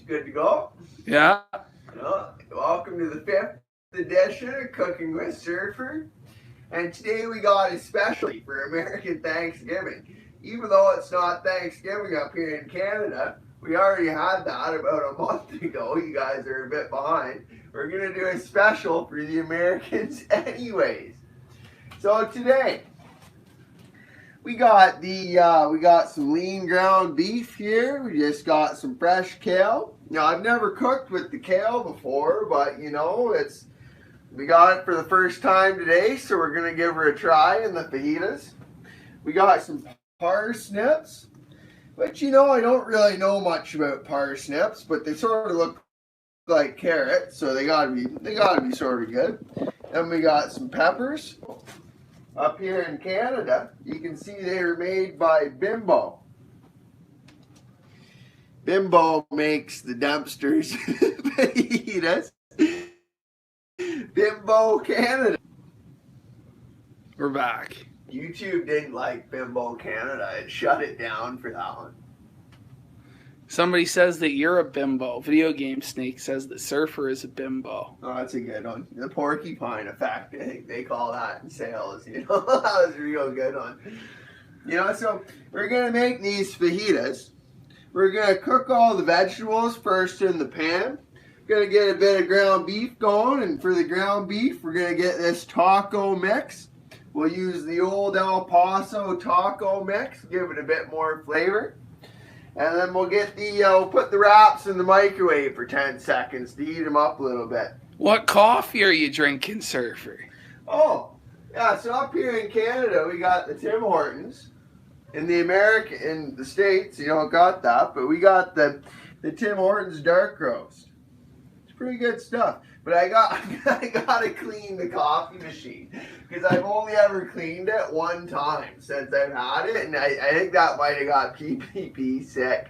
Good to go? Yeah. Welcome to the 5th edition of Cooking with Surfer. And today we got a specialty for American Thanksgiving. Even though it's not Thanksgiving up here in Canada, we already had that about a month ago. You guys are a bit behind. We're going to do a special for the Americans anyways. So today, we got some lean ground beef here. We just got some fresh kale. Now, I've never cooked with the kale before, but we got it for the first time today, so we're gonna give her a try in the fajitas. We got some parsnips, which I don't really know much about parsnips, but they sort of look like carrots, so they gotta be sort of good. And we got some peppers. Up here in Canada, you can see they are made by Bimbo. Bimbo makes the dumpsters fajitas. Bimbo Canada. We're back. YouTube didn't like Bimbo Canada. It shut it down for that one. Somebody says that you're a bimbo. Video Game Snake says that Surfer is a bimbo. Oh, that's a good one. The porcupine effect, I think they call that in sales. That was a real good one. So we're going to make these fajitas. We're going to cook all the vegetables first in the pan. Going to get a bit of ground beef going, and for the ground beef, we're going to get this taco mix. We'll use the old El Paso taco mix, give it a bit more flavor. And then we'll we'll put the wraps in the microwave for 10 seconds to heat them up a little bit. What coffee are you drinking, Surfer? Oh, yeah, so up here in Canada, we got the Tim Hortons. In the States, you don't got that, but we got the Tim Hortons dark roast. It's pretty good stuff. But I gotta clean the coffee machine because I've only ever cleaned it one time since I've had it, and I think that might have got PPP sick.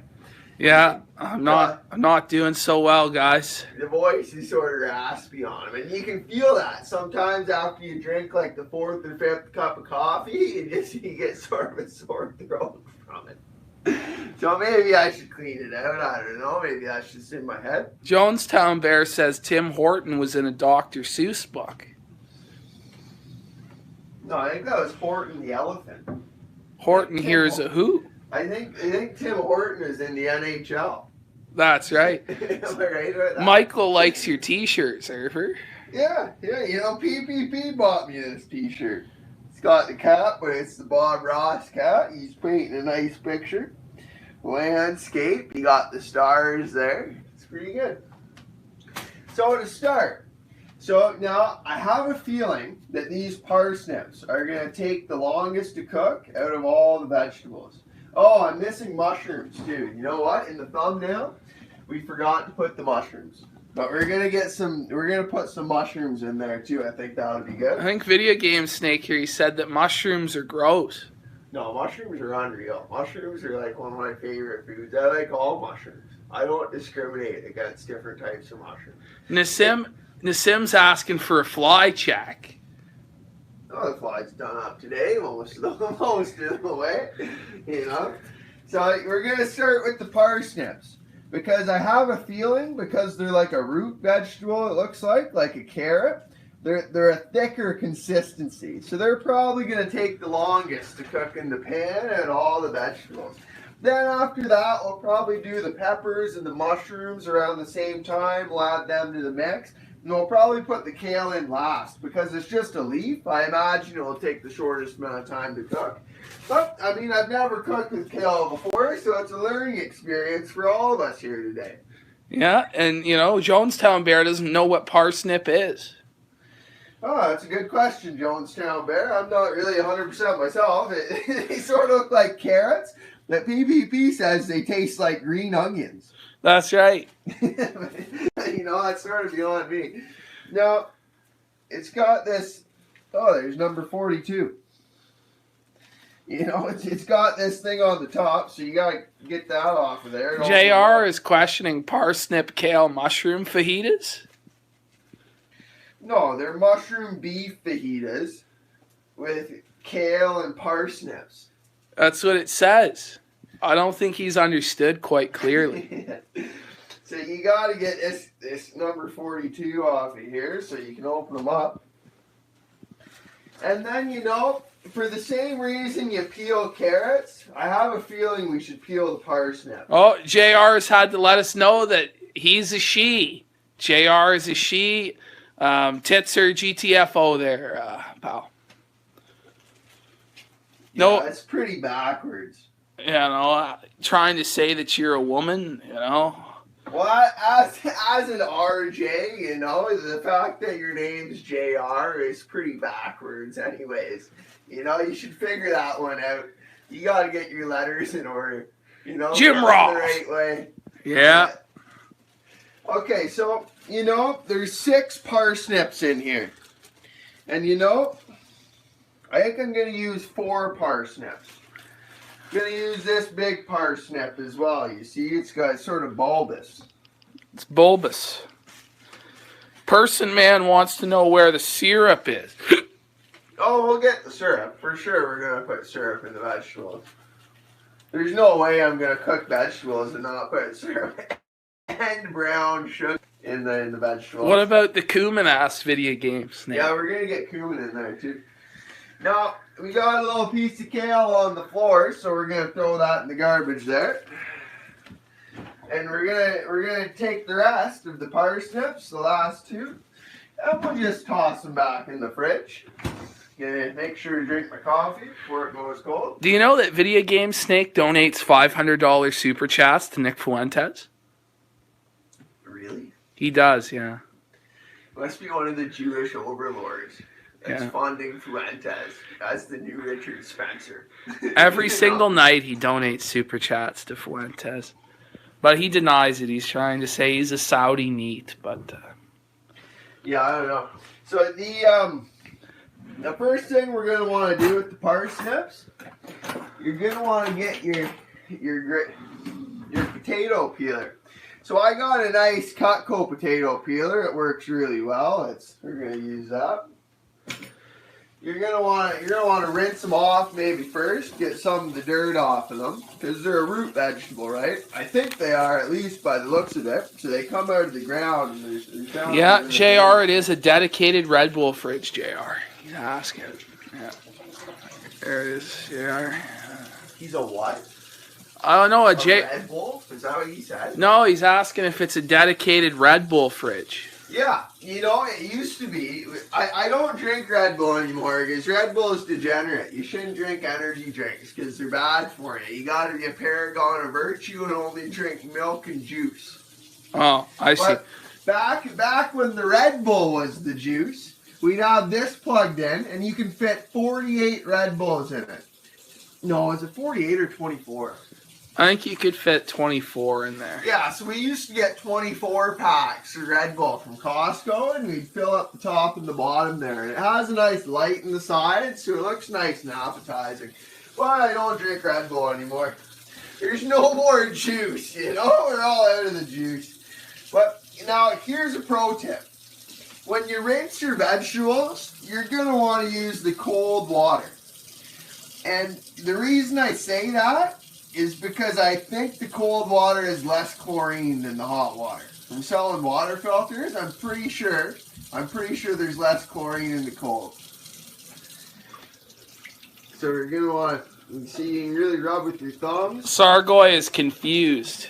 Yeah, I'm not doing so well, guys. The voice is sort of raspy on him, and you can feel that sometimes after you drink like the 4th or 5th cup of coffee, you get sort of a sore throat from it. So maybe I should clean it out. I don't know. Maybe that's just in my head. Jonestown Bear says Tim Horton was in a Dr. Seuss book. No, I think that was Horton the elephant. Horton here is a who? I think Tim Horton is in the NHL. That's right. Am I right about that? Michael likes your t-shirt, Surfer. Yeah. PPP bought me this t-shirt. It's got the cap, but it's the Bob Ross cap. He's painting a nice picture. Landscape. You got the stars there. It's pretty good. So to start, now I have a feeling that these parsnips are going to take the longest to cook out of all the vegetables. Oh, I'm missing mushrooms too. You know what? In the thumbnail, we forgot to put the mushrooms. But we're gonna put some mushrooms in there too. I think that would be good. I think Video Game Snake here, he said that mushrooms are gross. No, mushrooms are unreal. Mushrooms are like one of my favorite foods. I like all mushrooms. I don't discriminate against different types of mushrooms. Nassim's asking for a fly check. Oh, the fly's done up today, most of the way, So we're gonna start with the parsnips. Because I have a feeling, because they're like a root vegetable, it looks like a carrot, they're a thicker consistency. So they're probably going to take the longest to cook in the pan and all the vegetables. Then after that, we'll probably do the peppers and the mushrooms around the same time. We'll add them to the mix. And we'll probably put the kale in last because it's just a leaf. I imagine it will take the shortest amount of time to cook. But, I've never cooked with kale before, so it's a learning experience for all of us here today. Yeah, and, Jonestown Bear doesn't know what parsnip is. Oh, that's a good question, Jonestown Bear. I'm not really 100% myself. They sort of look like carrots, but PPP says they taste like green onions. That's right. That's sort of beyond me. Now, it's got this, there's number 42. It's got this thing on the top, so you gotta get that off of there. JR is questioning parsnip, kale, mushroom fajitas. No, they're mushroom beef fajitas with kale and parsnips. That's what it says. I don't think he's understood quite clearly. So you got to get this number 42 off of here so you can open them up. And then, you know, for the same reason you peel carrots, I have a feeling we should peel the parsnip. Oh, JR has had to let us know that he's a she. JR is a she. Tits are GTFO there, pal. No, it's pretty backwards. You know, trying to say that you're a woman, you know. Well, as an RJ, you know, the fact that your name's JR is pretty backwards anyways. You know, you should figure that one out. You got to get your letters in order. You know, Jim Ross. The right way. Yeah. Okay, so, you know, there's 6 parsnips in here. And, you know, I think I'm going to use 4 parsnips. I'm going to use this big parsnip as well. You see, it's got sort of bulbous. It's bulbous. Person man wants to know where the syrup is. Oh, we'll get the syrup. For sure, we're going to put syrup in the vegetables. There's no way I'm going to cook vegetables and not put syrup and brown sugar in the vegetables. What about the cumin-ass video game snake? Yeah, we're going to get cumin in there, too. Now, we got a little piece of kale on the floor, so we're going to throw that in the garbage there. And we're gonna take the rest of the parsnips, the last 2, and we'll just toss them back in the fridge. Gonna make sure to drink my coffee before it goes cold. Do you know that Video Game Snake donates $500 super chats to Nick Fuentes? Really? He does, yeah. Must be one of the Jewish overlords that's funding Fuentes as the new Richard Spencer. Every single night he donates super chats to Fuentes. But he denies it. He's trying to say he's a Saudi neat, but... Yeah, I don't know. So the first thing we're going to want to do with the parsnips, you're going to want to get your potato peeler. So I got a nice Cutco potato peeler. It works really well. We're going to use that. You're gonna want to rinse them off maybe first, get some of the dirt off of them, because they're a root vegetable, right? I think they are, at least by the looks of it. So they come out of the ground. And yeah, JR, it is a dedicated Red Bull fridge, JR. He's asking. Yeah. There it is, JR. He's a what? I don't know, a Red Bull? Is that what he said? No, he's asking if it's a dedicated Red Bull fridge. Yeah, you know, it used to be. I don't drink Red Bull anymore because Red Bull is degenerate. You shouldn't drink energy drinks because they're bad for you. You got to be a paragon of virtue and only drink milk and juice. Oh, I see. But back when the Red Bull was the juice, we'd have this plugged in and you can fit 48 Red Bulls in it. No, is it 48 or 24? I think you could fit 24 in there. Yeah, so we used to get 24 packs of Red Bull from Costco, and we'd fill up the top and the bottom there. And it has a nice light in the sides, so it looks nice and appetizing. Well, I don't drink Red Bull anymore. There's no more juice, you know? We're all out of the juice. But now, here's a pro tip. When you rinse your vegetables, you're going to want to use the cold water. And the reason I say that is because I think the cold water is less chlorine than the hot water. From selling water filters, I'm pretty sure there's less chlorine in the cold. So we're gonna want to see, you can really rub with your thumbs. Sargoy is confused.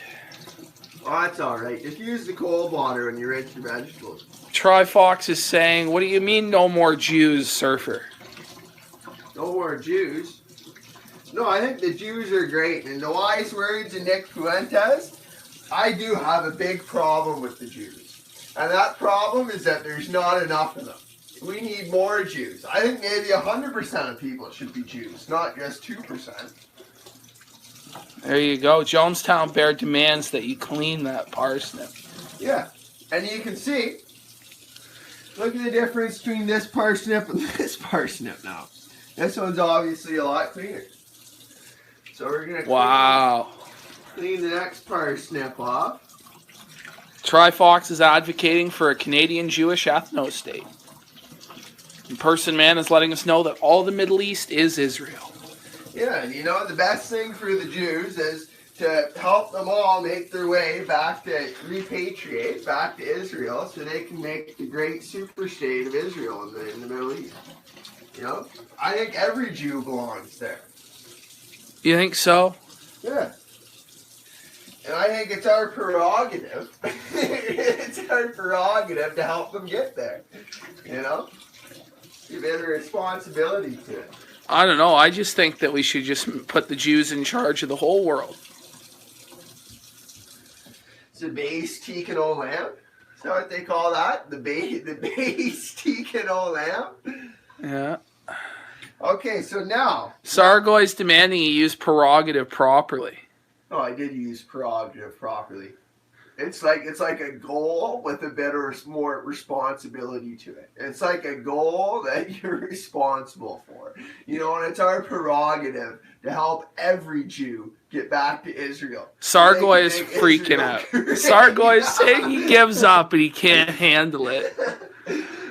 Oh, that's all right. Just use the cold water when you rinse your vegetables. Trifox is saying, "What do you mean, no more Jews, Surfer?" No more Jews. No, I think the Jews are great. In the wise words of Nick Fuentes, I do have a big problem with the Jews. And that problem is that there's not enough of them. We need more Jews. I think maybe 100% of people should be Jews, not just 2%. There you go. Jonestown Bear demands that you clean that parsnip. Yeah. And you can see, look at the difference between this parsnip and this parsnip now. This one's obviously a lot cleaner. So we're going to clean the next parsnip off. Trifox is advocating for a Canadian Jewish ethno-state. And Person Man is letting us know that all the Middle East is Israel. Yeah, and you know, the best thing for the Jews is to help them all make their way back to repatriate back to Israel so they can make the great super state of Israel in the Middle East. You know, I think every Jew belongs there. You think so? Yeah. And I think it's our prerogative. It's our prerogative to help them get there. You know? Give it a responsibility to it. I don't know. I just think that we should just put the Jews in charge of the whole world. It's a base Tikkun Olam. Is that what they call that? The base Tikkun Olam? Yeah. Okay, so now. Sargoy's demanding you use prerogative properly. Oh, I did use prerogative properly. It's like a goal with a better, more responsibility to it. It's like a goal that you're responsible for. You know, and it's our prerogative to help every Jew get back to Israel. Sargoy is freaking out. Sargoy is saying he gives up and he can't handle it.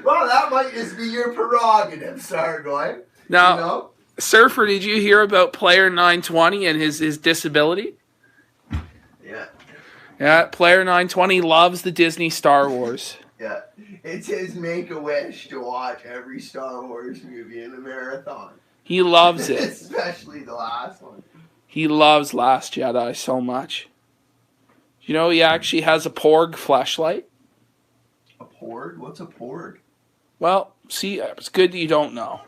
Well, that might just be your prerogative, Sargoy. Now, you know? Surfer, did you hear about Player 920 and his disability? Yeah. Yeah, Player 920 loves the Disney Star Wars. Yeah. It's his make-a-wish to watch every Star Wars movie in a marathon. He loves it. Especially the last one. He loves Last Jedi so much. You know he actually has a Porg fleshlight? A Porg? What's a Porg? Well, see, it's good that you don't know.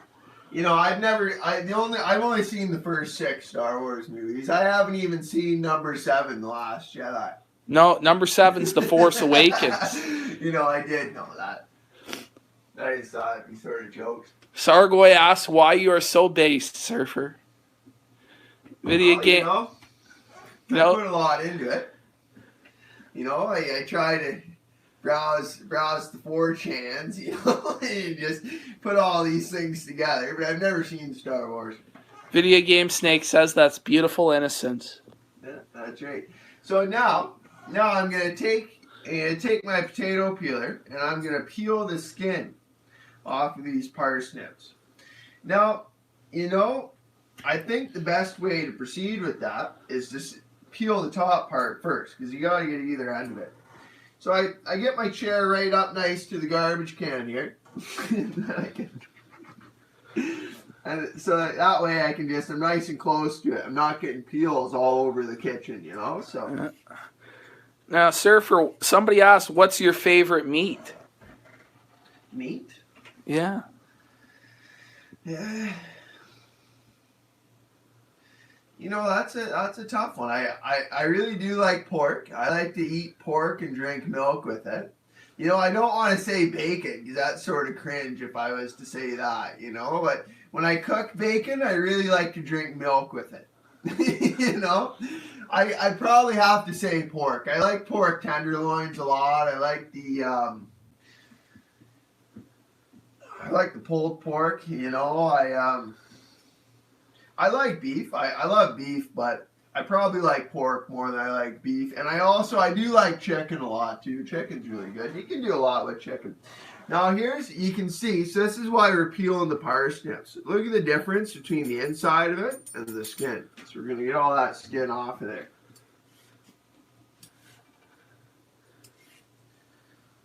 You know, I've only seen the first 6 Star Wars movies. I haven't even seen number 7, The Last Jedi. No, number 7's The Force Awakens. You know, I did know that. I just thought it'd be sort of jokes. Sargoy asks why you are so based, Surfer. Video game. You know, I put a lot into it. You know, I try to browse the 4chans, you know, and just put all these things together. But I've never seen Star Wars. Video Game Snake says that's beautiful innocence. Yeah, that's right. So now I'm gonna take my potato peeler and I'm gonna peel the skin off of these parsnips. Now, you know, I think the best way to proceed with that is just peel the top part first, because you gotta get either end of it. So I get my chair right up nice to the garbage can here. And so that way I can I'm nice and close to it. I'm not getting peels all over the kitchen, you know, so. Now, Surfer, somebody asked, what's your favorite meat? Meat? Yeah. Yeah. You know, that's a tough one. I really do like pork. I like to eat pork and drink milk with it. You know, I don't want to say bacon, because that's sort of cringe if I was to say that, you know. But when I cook bacon, I really like to drink milk with it. You know? I probably have to say pork. I like pork tenderloins a lot. I like the pulled pork, you know. I like beef. I love beef, but I probably like pork more than I like beef. And I do like chicken a lot too. Chicken's really good. You can do a lot with chicken. Now you can see, so this is why we're peeling the parsnips. Look at the difference between the inside of it and the skin. So we're going to get all that skin off of there.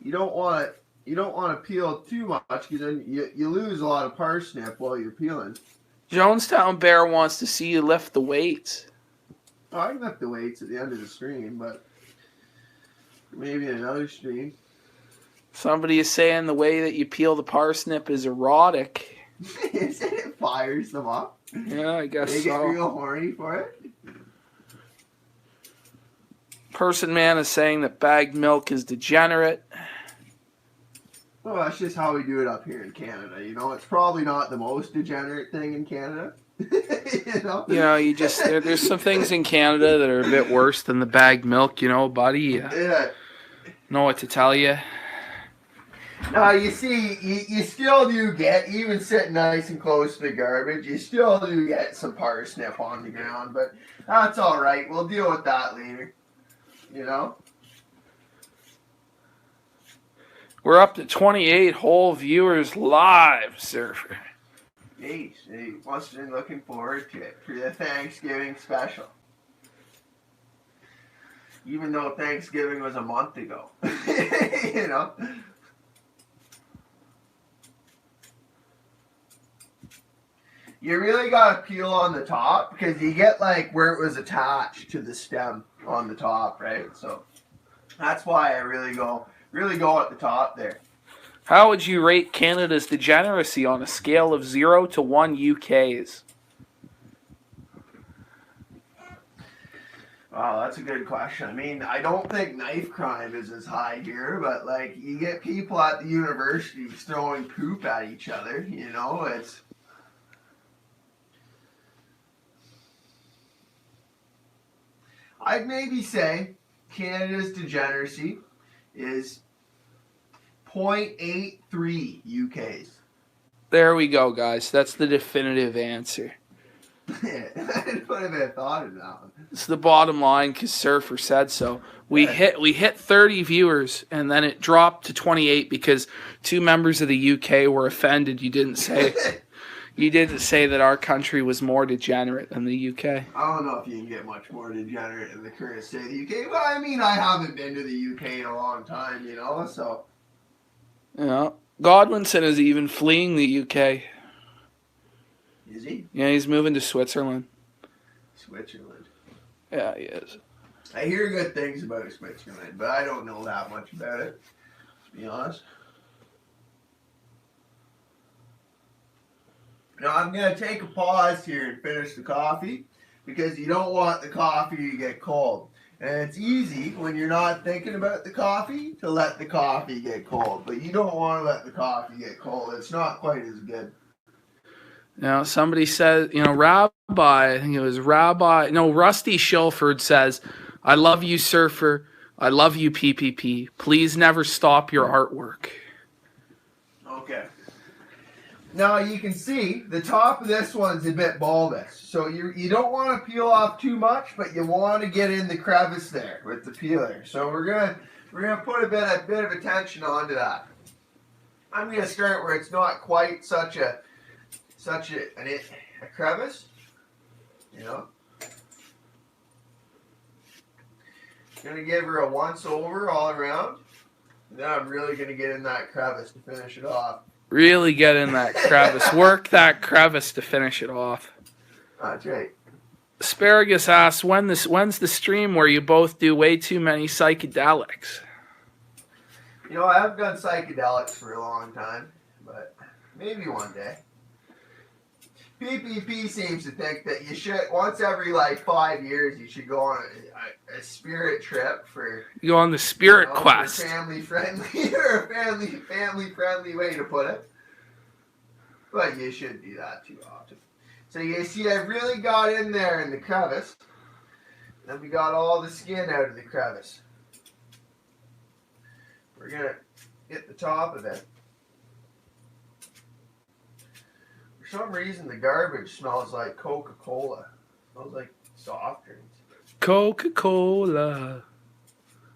You don't want to peel too much, because then you lose a lot of parsnip while you're peeling. Jonestown Bear wants to see you lift the weights. Oh, I can lift the weights at the end of the stream, but maybe in another stream. Somebody is saying the way that you peel the parsnip is erotic. It fires them up. Yeah, I guess so. They get real horny for it. Person Man is saying that bagged milk is degenerate. Well, that's just how we do it up here in Canada. You know, it's probably not the most degenerate thing in Canada. You know, there's some things in Canada that are a bit worse than the bagged milk, you know, buddy. Yeah. Know what to tell you. Now, you see, you still do get, even sitting nice and close to the garbage, you still do get some parsnip on the ground, but that's all right. We'll deal with that later, you know. We're up to 28 whole viewers live, Surfer. Hey, must have been looking forward to it for the Thanksgiving special. Even though Thanksgiving was a month ago. You know? You really got to peel on the top because you get like where it was attached to the stem on the top, right? So that's why I really go at the top there. How would you rate Canada's degeneracy on a scale of 0 to 1 UK's? Wow, that's a good question. I mean, I don't think knife crime is as high here, but like you get people at the universities throwing poop at each other, you know, it's... I'd maybe say Canada's degeneracy is 0.83 UK's. There we go, guys. That's the definitive answer. I didn't put a bit of thought into that one. It's the bottom line because Surfer said so. We hit 30 viewers and then it dropped to 28 because 2 members of the UK were offended. You didn't say that our country was more degenerate than the UK. I don't know if you can get much more degenerate in the current state of the UK, but I mean, I haven't been to the UK in a long time, you know, so. Yeah. Godwinson is even fleeing the UK. Is he? Yeah, he's moving to Switzerland. Switzerland. Yeah, he is. I hear good things about Switzerland, but I don't know that much about it, to be honest. Now I'm going to take a pause here and finish the coffee because you don't want the coffee to get cold. And it's easy when you're not thinking about the coffee to let the coffee get cold. But you don't want to let the coffee get cold. It's not quite as good. Now, somebody said, Rabbi, I think it was Rusty Shilford says, I love you, Surfer. I love you, PPP. Please never stop your artwork. Okay. Now, you can see the top of this one's a bit bulbous. So you don't want to peel off too much, but you want to get in the crevice there with the peeler. So we're gonna put a bit of attention onto that. I'm going to start where it's not quite such a crevice, you know. Going to give her a once over all around. And then I'm really going to get in that crevice to finish it off. Really get in that crevice. Work that crevice to finish it off. That's right. Asparagus asks, when's the stream where you both do way too many psychedelics? You know, I haven't done psychedelics for a long time, but maybe one day. PPP seems to think that you should, once every like 5 years, you should go on a spirit trip for... You go on the spirit quest. Family friendly, or a family friendly way to put it. But you shouldn't do that too often. So you see I've really got in there in the crevice. Then we got all the skin out of the crevice. We're going to get the top of it. For some reason, the garbage smells like Coca-Cola. It smells like soft drinks. Coca-Cola.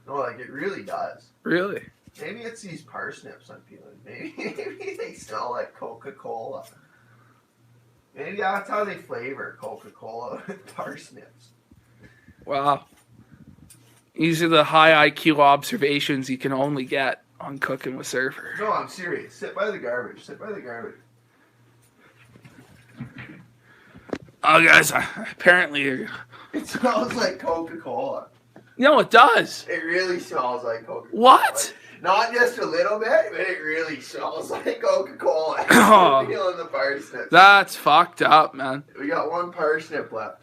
No, like it really does. Really? Maybe it's these parsnips I'm peeling. Maybe they smell like Coca-Cola. Maybe that's how they flavor Coca-Cola with parsnips. Wow. These are the high IQ observations you can only get on Cooking with Surfer. No, I'm serious. Sit by the garbage. Sit by the garbage. Oh, guys, apparently... It smells like Coca-Cola. No, it does. It really smells like Coca-Cola. What? Like, not just a little bit, but it really smells like Coca-Cola. Oh, Peeling the parsnips. That's fucked up, man. We got one parsnip left.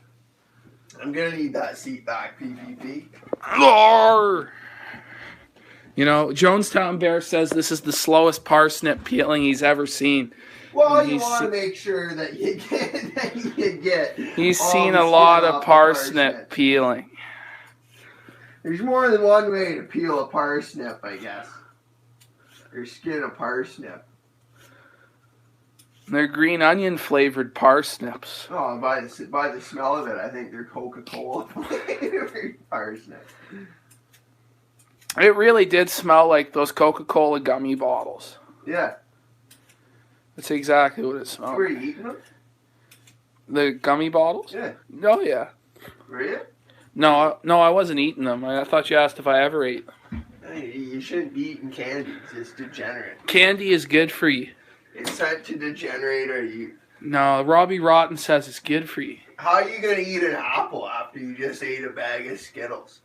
I'm going to need that seat back, PPP. Roar. You know, Jonestown Bear says this is the slowest parsnip peeling he's ever seen. Well, you want to make sure that you get. He's seen a lot of parsnip peeling. There's more than one way to peel a parsnip, I guess. Or skin a parsnip. They're green onion flavored parsnips. Oh, by the smell of it, I think they're Coca-Cola flavored parsnips. It really did smell like those Coca-Cola gummy bottles. Yeah. That's exactly what it smelled. Were you eating them? The gummy bottles? Yeah. Oh, yeah. Were you? No, no, I wasn't eating them. I thought you asked if I ever ate them. You shouldn't be eating candy. It's degenerate. Candy is good for you. It's sent to degenerate our youth. No, Robbie Rotten says it's good for you. How are you going to eat an apple after you just ate a bag of Skittles?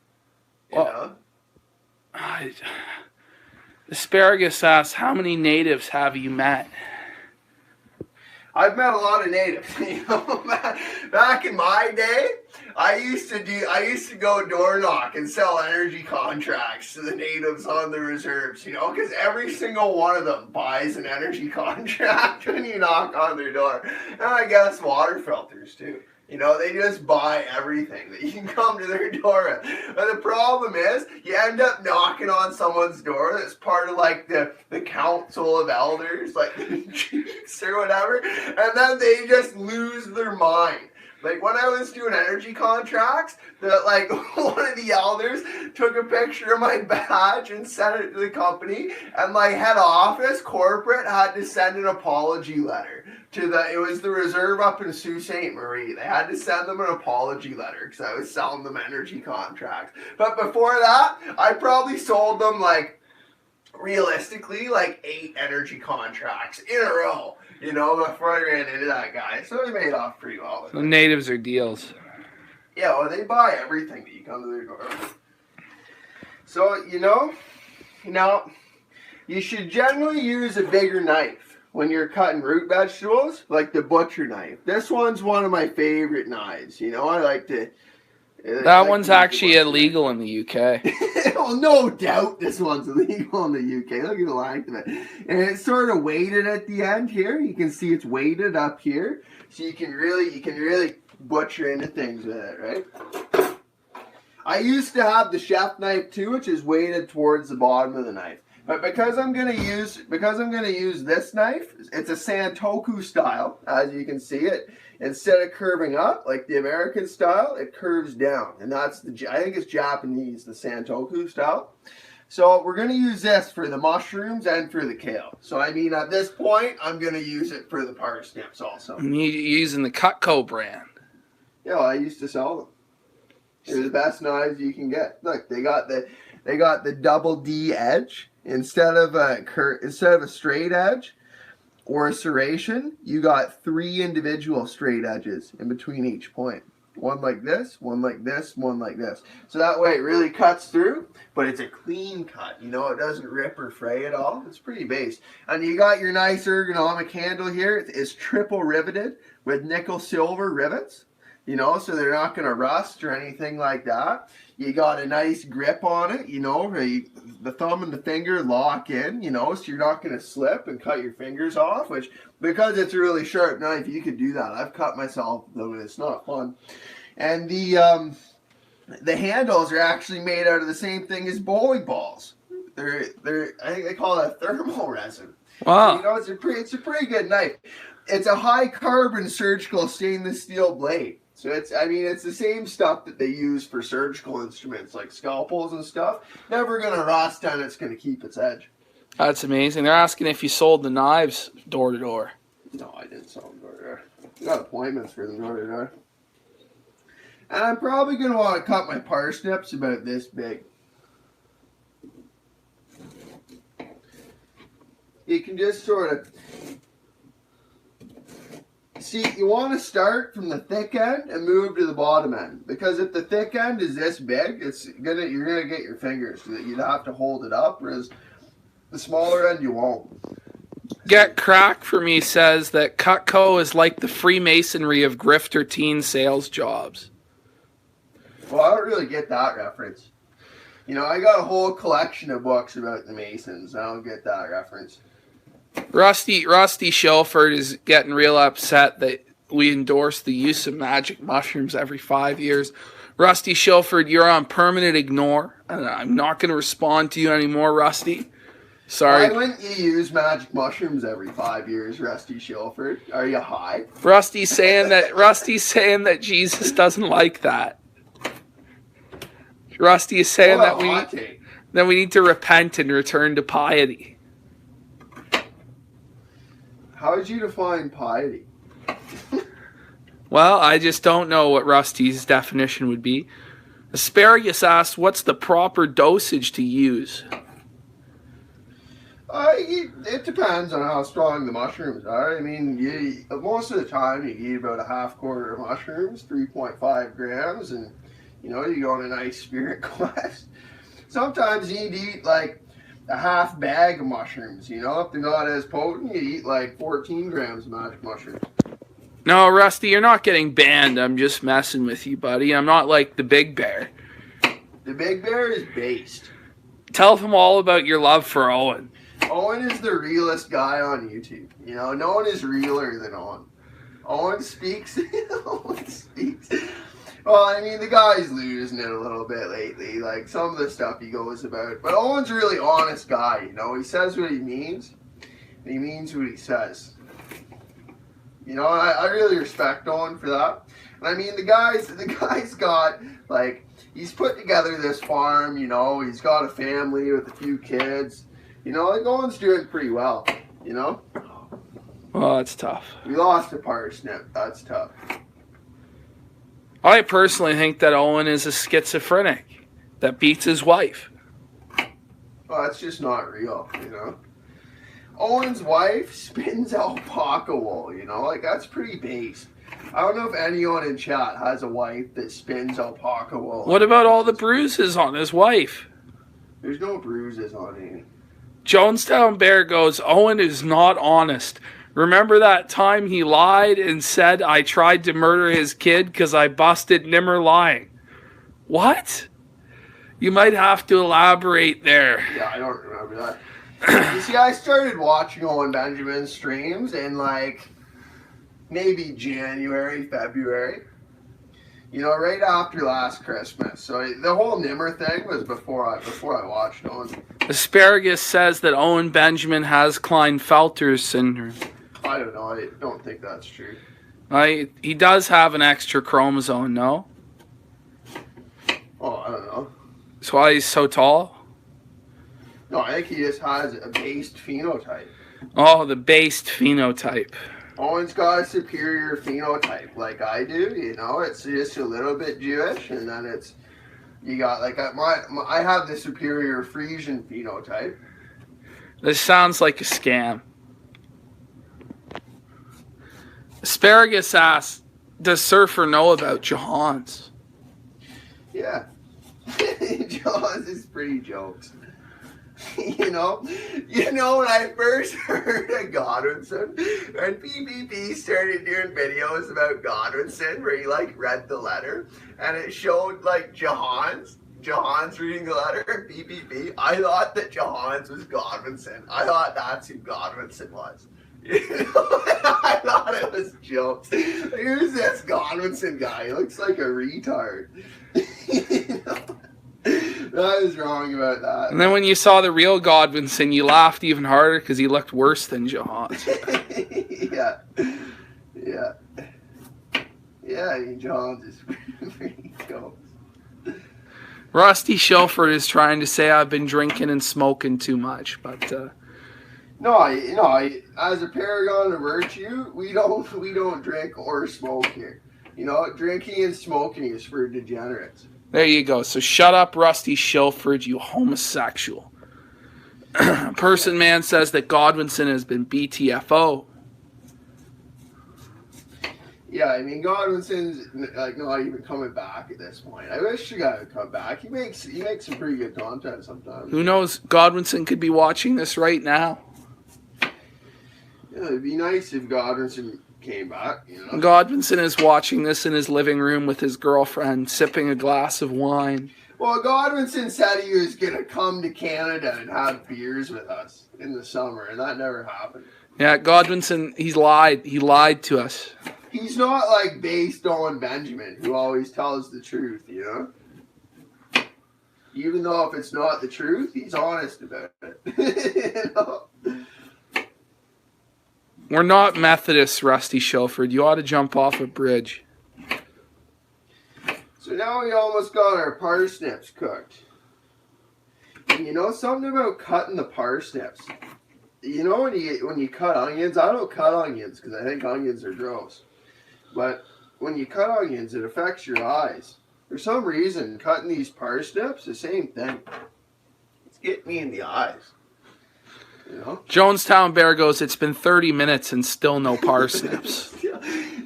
You know? Asparagus asks, how many natives have you met? I've met a lot of natives. You know, back in my day, I used to go door knock and sell energy contracts to the natives on the reserves, you know, because every single one of them buys an energy contract when you knock on their door. And I guess water filters too. You know, they just buy everything that you can come to their door with. But the problem is, you end up knocking on someone's door that's part of like the council of elders, like the chiefs or whatever, and then they just lose their mind. Like when I was doing energy contracts, like one of the elders took a picture of my badge and sent it to the company, and my head office corporate had to send an apology letter to it was the reserve up in Sault Ste. Marie. They had to send them an apology letter because I was selling them energy contracts. But before that, I probably sold them like realistically like 8 energy contracts in a row. You know, before I ran into that guy. So they made off pretty well with it. The natives are deals. Yeah, well, they buy everything that you come to their door. So, you know, you should generally use a bigger knife when you're cutting root vegetables, like the butcher knife. This one's one of my favorite knives. You know, I like to... That one's actually illegal in the UK. Well, no doubt this one's illegal in the UK. Look at the length of it. And it's sort of weighted at the end here. You can see it's weighted up here. So you can really butcher into things with it, right? I used to have the chef knife too, which is weighted towards the bottom of the knife. But because I'm gonna use this knife, it's a Santoku style, as you can see it. Instead of curving up like the American style, it curves down, and that's I think it's Japanese, the Santoku style. So we're gonna use this for the mushrooms and for the kale. So I mean, at this point, I'm gonna use it for the parsnips also. And you're using the Cutco brand. Yeah, well, I used to sell them. They're the best knives you can get. Look, they got the double D edge. Instead of a straight edge or a serration, you got 3 individual straight edges in between each point. One like this, one like this, one like this. So that way it really cuts through, but it's a clean cut. You know, it doesn't rip or fray at all. It's pretty base. And you got your nice ergonomic handle here. It's triple riveted with nickel silver rivets. You know, so they're not going to rust or anything like that. You got a nice grip on it, you know, the thumb and the finger lock in, you know, so you're not going to slip and cut your fingers off, which, because it's a really sharp knife, you could do that. I've cut myself, though, and it's not fun. And the handles are actually made out of the same thing as bowling balls. I think they call it thermal resin. Wow. You know, it's a pretty good knife. It's a high carbon surgical stainless steel blade. So it's the same stuff that they use for surgical instruments like scalpels and stuff. Never gonna rust and it's gonna keep its edge. That's amazing. They're asking if you sold the knives door to door. No, I didn't sell them door to door. I got appointments for them door to door. And I'm probably gonna want to cut my parsnips about this big. You can just sort of see, you want to start from the thick end and move to the bottom end, because if the thick end is this big, you're gonna get your fingers so that you'd have to hold it up, whereas the smaller end you won't. Get Crack for me says that Cutco is like the Freemasonry of grifter teen sales jobs. Well, I don't really get that reference. You know, I got a whole collection of books about the Masons. I don't get that reference. Rusty Shelford is getting real upset that we endorse the use of magic mushrooms every 5 years. Rusty Shelford, you're on permanent ignore. I'm not going to respond to you anymore, Rusty. Sorry. Why wouldn't you use magic mushrooms every 5 years, Rusty Shelford? Are you high? Rusty's saying that Jesus doesn't like that. Rusty is saying that we need to repent and return to piety. How would you define piety? Well, I just don't know what Rusty's definition would be. Asparagus asks, what's the proper dosage to use? It depends on how strong the mushrooms are. I mean, most of the time you eat about a half quarter of mushrooms, 3.5 grams, and you go on a nice spirit quest. Sometimes you need to eat like a half bag of mushrooms. If they're not as potent, you eat like 14 grams of magic mushrooms. No, Rusty, you're not getting banned. I'm just messing with you, buddy. I'm not like the Big Bear. The Big Bear is based. Tell them all about your love for Owen. Owen is the realest guy on YouTube. No one is realer than Owen. Owen speaks. Owen speaks. Well, I mean, the guy's losing it a little bit lately. Like, some of the stuff he goes about. But Owen's a really honest guy, He says what he means, and he means what he says. I really respect Owen for that. And I mean, the guy's got, like, he's put together this farm, He's got a family with a few kids. Like, Owen's doing pretty well, Well, that's tough. We lost a parsnip. That's tough. I personally think that Owen is a schizophrenic that beats his wife. Well, that's just not real, Owen's wife spins alpaca wool, Like, that's pretty base. I don't know if anyone in chat has a wife that spins alpaca wool. What about all the bruises on his wife? There's no bruises on him. Jonestown Bear goes, Owen is not honest. Remember that time he lied and said I tried to murder his kid because I busted Nimmer lying? What? You might have to elaborate there. Yeah, I don't remember that. You see, I started watching Owen Benjamin's streams in like maybe January, February. Right after last Christmas. So the whole Nimmer thing was before I watched Owen. Asparagus says that Owen Benjamin has Klinefelter's syndrome. I don't know. I don't think that's true. He does have an extra chromosome, no? Oh, I don't know. That's why he's so tall? No, I think he just has a based phenotype. Oh, the based phenotype. Owen's got a superior phenotype like I do, It's just a little bit Jewish, and then you got like I have the superior Frisian phenotype. This sounds like a scam. Asparagus asks, does Surfer know about Johans? Yeah. Johans is pretty jokes. When I first heard of Godwinson, when PPP started doing videos about Godwinson where he like read the letter and it showed like Johans reading the letter and PPP, I thought that Johans was Godwinson. I thought that's who Godwinson was. I thought it was jokes. Who's this Godwinson guy? He looks like a retard. I was wrong about that. And then when you saw the real Godwinson, you laughed even harder because he looked worse than Johans. Yeah. I mean, Johans is pretty jokes. Rusty Shelford is trying to say I've been drinking and smoking too much, but No, as a paragon of virtue, we don't drink or smoke here. Drinking and smoking is for degenerates. There you go. So shut up, Rusty Shelford, you homosexual. Person Man says that Godwinson has been BTFO. Yeah, I mean, Godwinson's like not even coming back at this point. I wish the guy would come back. He makes some pretty good content sometimes. Who knows? Godwinson could be watching this right now. Yeah, it'd be nice if Godwinson came back, Godwinson is watching this in his living room with his girlfriend, sipping a glass of wine. Well, Godwinson said he was going to come to Canada and have beers with us in the summer, and that never happened. Yeah, Godwinson, he's lied. He lied to us. He's not like based on Benjamin, who always tells the truth, Even though if it's not the truth, he's honest about it. We're not Methodists, Rusty Shelford. You ought to jump off a bridge. So now we almost got our parsnips cooked. And something about cutting the parsnips. When you cut onions, I don't cut onions because I think onions are gross. But when you cut onions, it affects your eyes. For some reason, cutting these parsnips, the same thing. It's getting me in the eyes. You know? Jonestown Bear goes, it's been 30 minutes and still no parsnips.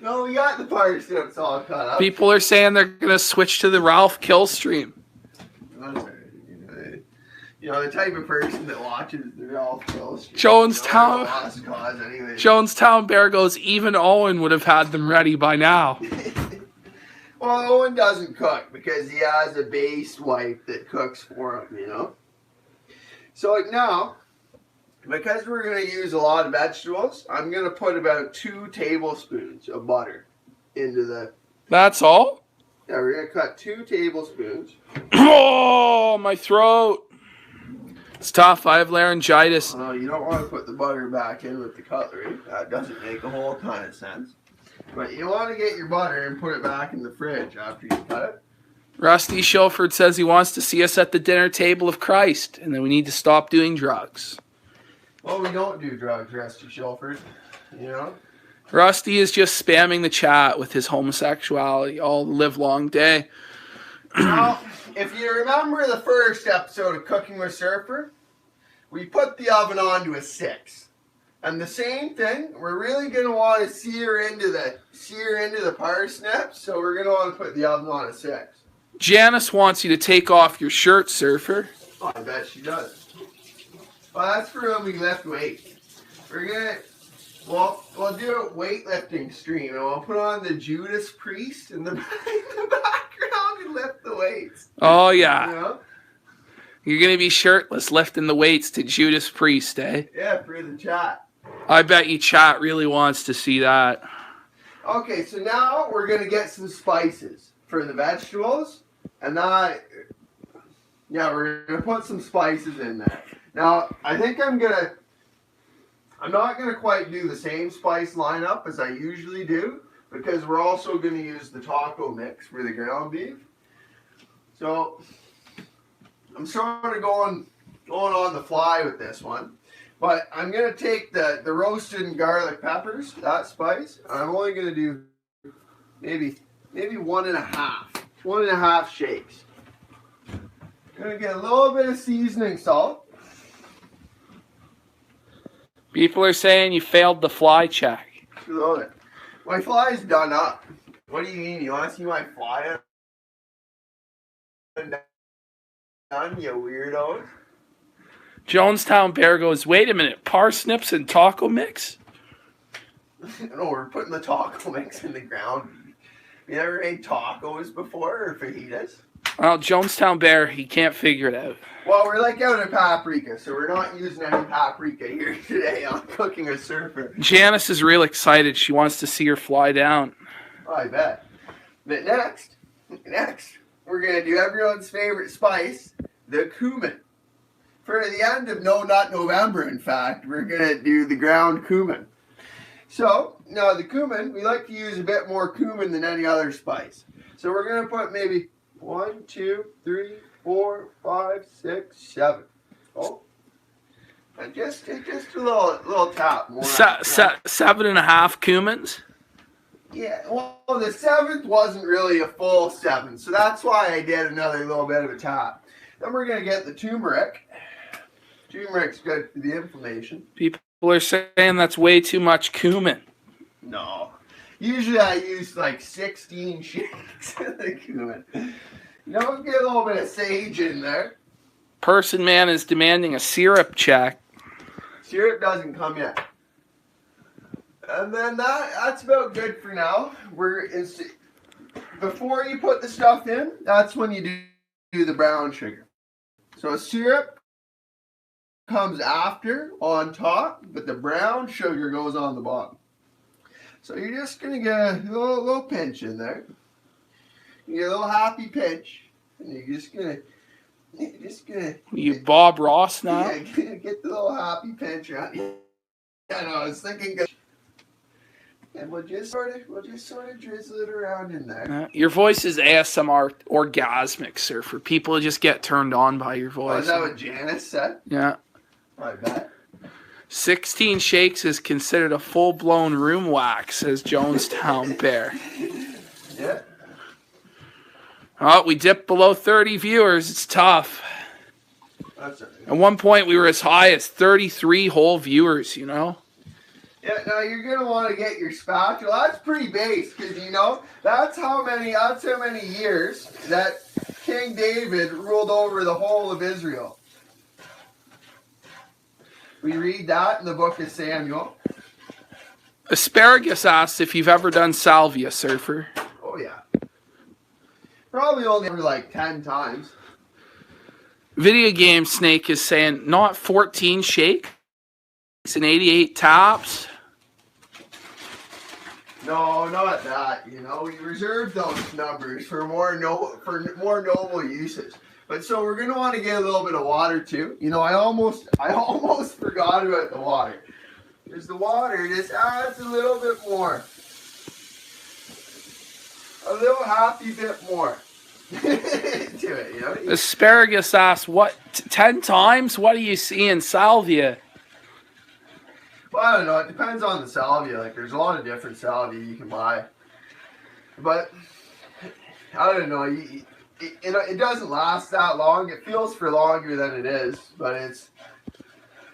No, we got the parsnips all cut up. People are saying they're going to switch to the Ralph Kill stream. You know, the type of person that watches the Ralph Kill stream. Jonestown. Lost cause anyway. Jonestown Bear goes, even Owen would have had them ready by now. Well, Owen doesn't cook because he has a base wife that cooks for him, you know? So, like now, because we're going to use a lot of vegetables, I'm going to put about 2 tablespoons of butter into the... That's all? Yeah, we're going to cut 2 tablespoons. Oh, my throat. It's tough. I have laryngitis. Oh, you don't want to put the butter back in with the cutlery. That doesn't make a whole ton of sense. But you want to get your butter and put it back in the fridge after you cut it. Rusty Shelford says he wants to see us at the dinner table of Christ, and then we need to stop doing drugs. Well, we don't do drugs, Rusty Shelford. You know? Rusty is just spamming the chat with his homosexuality all the live-long day. Now, if you remember the first episode of Cooking with Surfer, we put the oven on to a 6. And the same thing, we're really going to want to sear into the parsnips, so we're going to want to put the oven on a 6. Janice wants you to take off your shirt, Surfer. Oh, I bet she does. Well, that's for when we lift weight. We'll do a weightlifting stream, and we'll put on the Judas Priest in the background and lift the weights. Oh, yeah. You know? You're going to be shirtless lifting the weights to Judas Priest, eh? Yeah, for the chat. I bet you chat really wants to see that. Okay, so now we're going to get some spices for the vegetables. And we're going to put some spices in there. Now, I think I'm not going to quite do the same spice lineup as I usually do, because we're also going to use the taco mix for the ground beef. So, I'm sort of going on the fly with this one. But I'm going to take the roasted garlic peppers, that spice, and I'm only going to do maybe 1.5 shakes. Going to get a little bit of seasoning salt. People are saying you failed the fly check. My fly's done up. What do you mean? You want to see my fly done, you weirdos? Jonestown Bear goes, wait a minute, parsnips and taco mix? No, we're putting the taco mix in the ground. You ever made tacos before or fajitas? Well, Jonestown Bear, he can't figure it out. Well, we're like out of paprika, so we're not using any paprika here today on Cooking with Surfer. Janice is real excited. She wants to see her fly down. Oh, I bet. But next, we're going to do everyone's favorite spice, the cumin. For the end of No Nut November, in fact, we're going to do the ground cumin. So, now the cumin, we like to use a bit more cumin than any other spice. So we're going to put maybe 1, 2, 3, 4, 5, 6, 7. Oh. And just a little tap. More 7.5 cumins? Yeah, well, the 7th wasn't really a full 7, so that's why I did another little bit of a tap. Then we're going to get the turmeric. Turmeric's good for the inflammation. People are saying that's way too much cumin. No. Usually I use like 16 shakes of the cumin. You know, get a little bit of sage in there. Person Man is demanding a syrup check. Syrup doesn't come yet. And then that's about good for now. Before you put the stuff in, that's when you do the brown sugar. So syrup comes after on top, but the brown sugar goes on the bottom. So you're just going to get a little pinch in there. You get a little happy pinch. And you're just going to... You Bob Ross now? Yeah, get the little happy pinch around you. I know, I was thinking... And we'll just sort of drizzle it around in there. Your voice is ASMR orgasmic, sir. For people to just get turned on by your voice. Oh, is that what Janice said? Yeah. I bet. 16 shakes is considered a full-blown room wax, says Jonestown Bear. Yeah. Oh, we dipped below 30 viewers. It's tough. That's all right. At one point, we were as high as 33 whole viewers, you know? Yeah, now you're gonna want to get your spatula. That's pretty base, because you know that's how many years that King David ruled over the whole of Israel. We read that in the book of Samuel. Asparagus asks if you've ever done salvia, Surfer. Oh yeah, probably only ever like 10 times. Video Game Snake is saying not 14 shakes and 88 taps. No, not that. You know, we reserved those numbers for more noble uses. But so we're gonna want to get a little bit of water too. You know, I almost forgot about the water. Because the water just adds a little bit more. A little happy bit more to it, you know? Asparagus asks, what, 10 times? What do you see in salvia? Well, I don't know. It depends on the salvia. Like, there's a lot of different salvia you can buy. But, I don't know. It doesn't last that long. It feels for longer than it is. But it's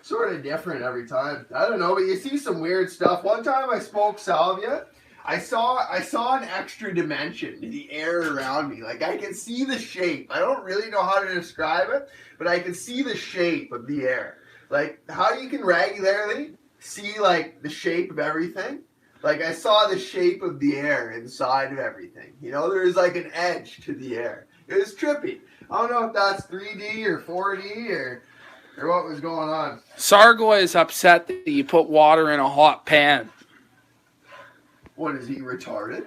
sort of different every time. I don't know. But you see some weird stuff. One time I smoked salvia. I saw an extra dimension to the air around me. Like, I can see the shape. I don't really know how to describe it. But I can see the shape of the air. Like, how you can regularly see like the shape of everything. Like I saw the shape of the air inside of everything. You know, there was like an edge to the air. It was trippy. I don't know if that's 3D or 4D or what was going on. Sargoy is upset that you put water in a hot pan. What, is he retarded?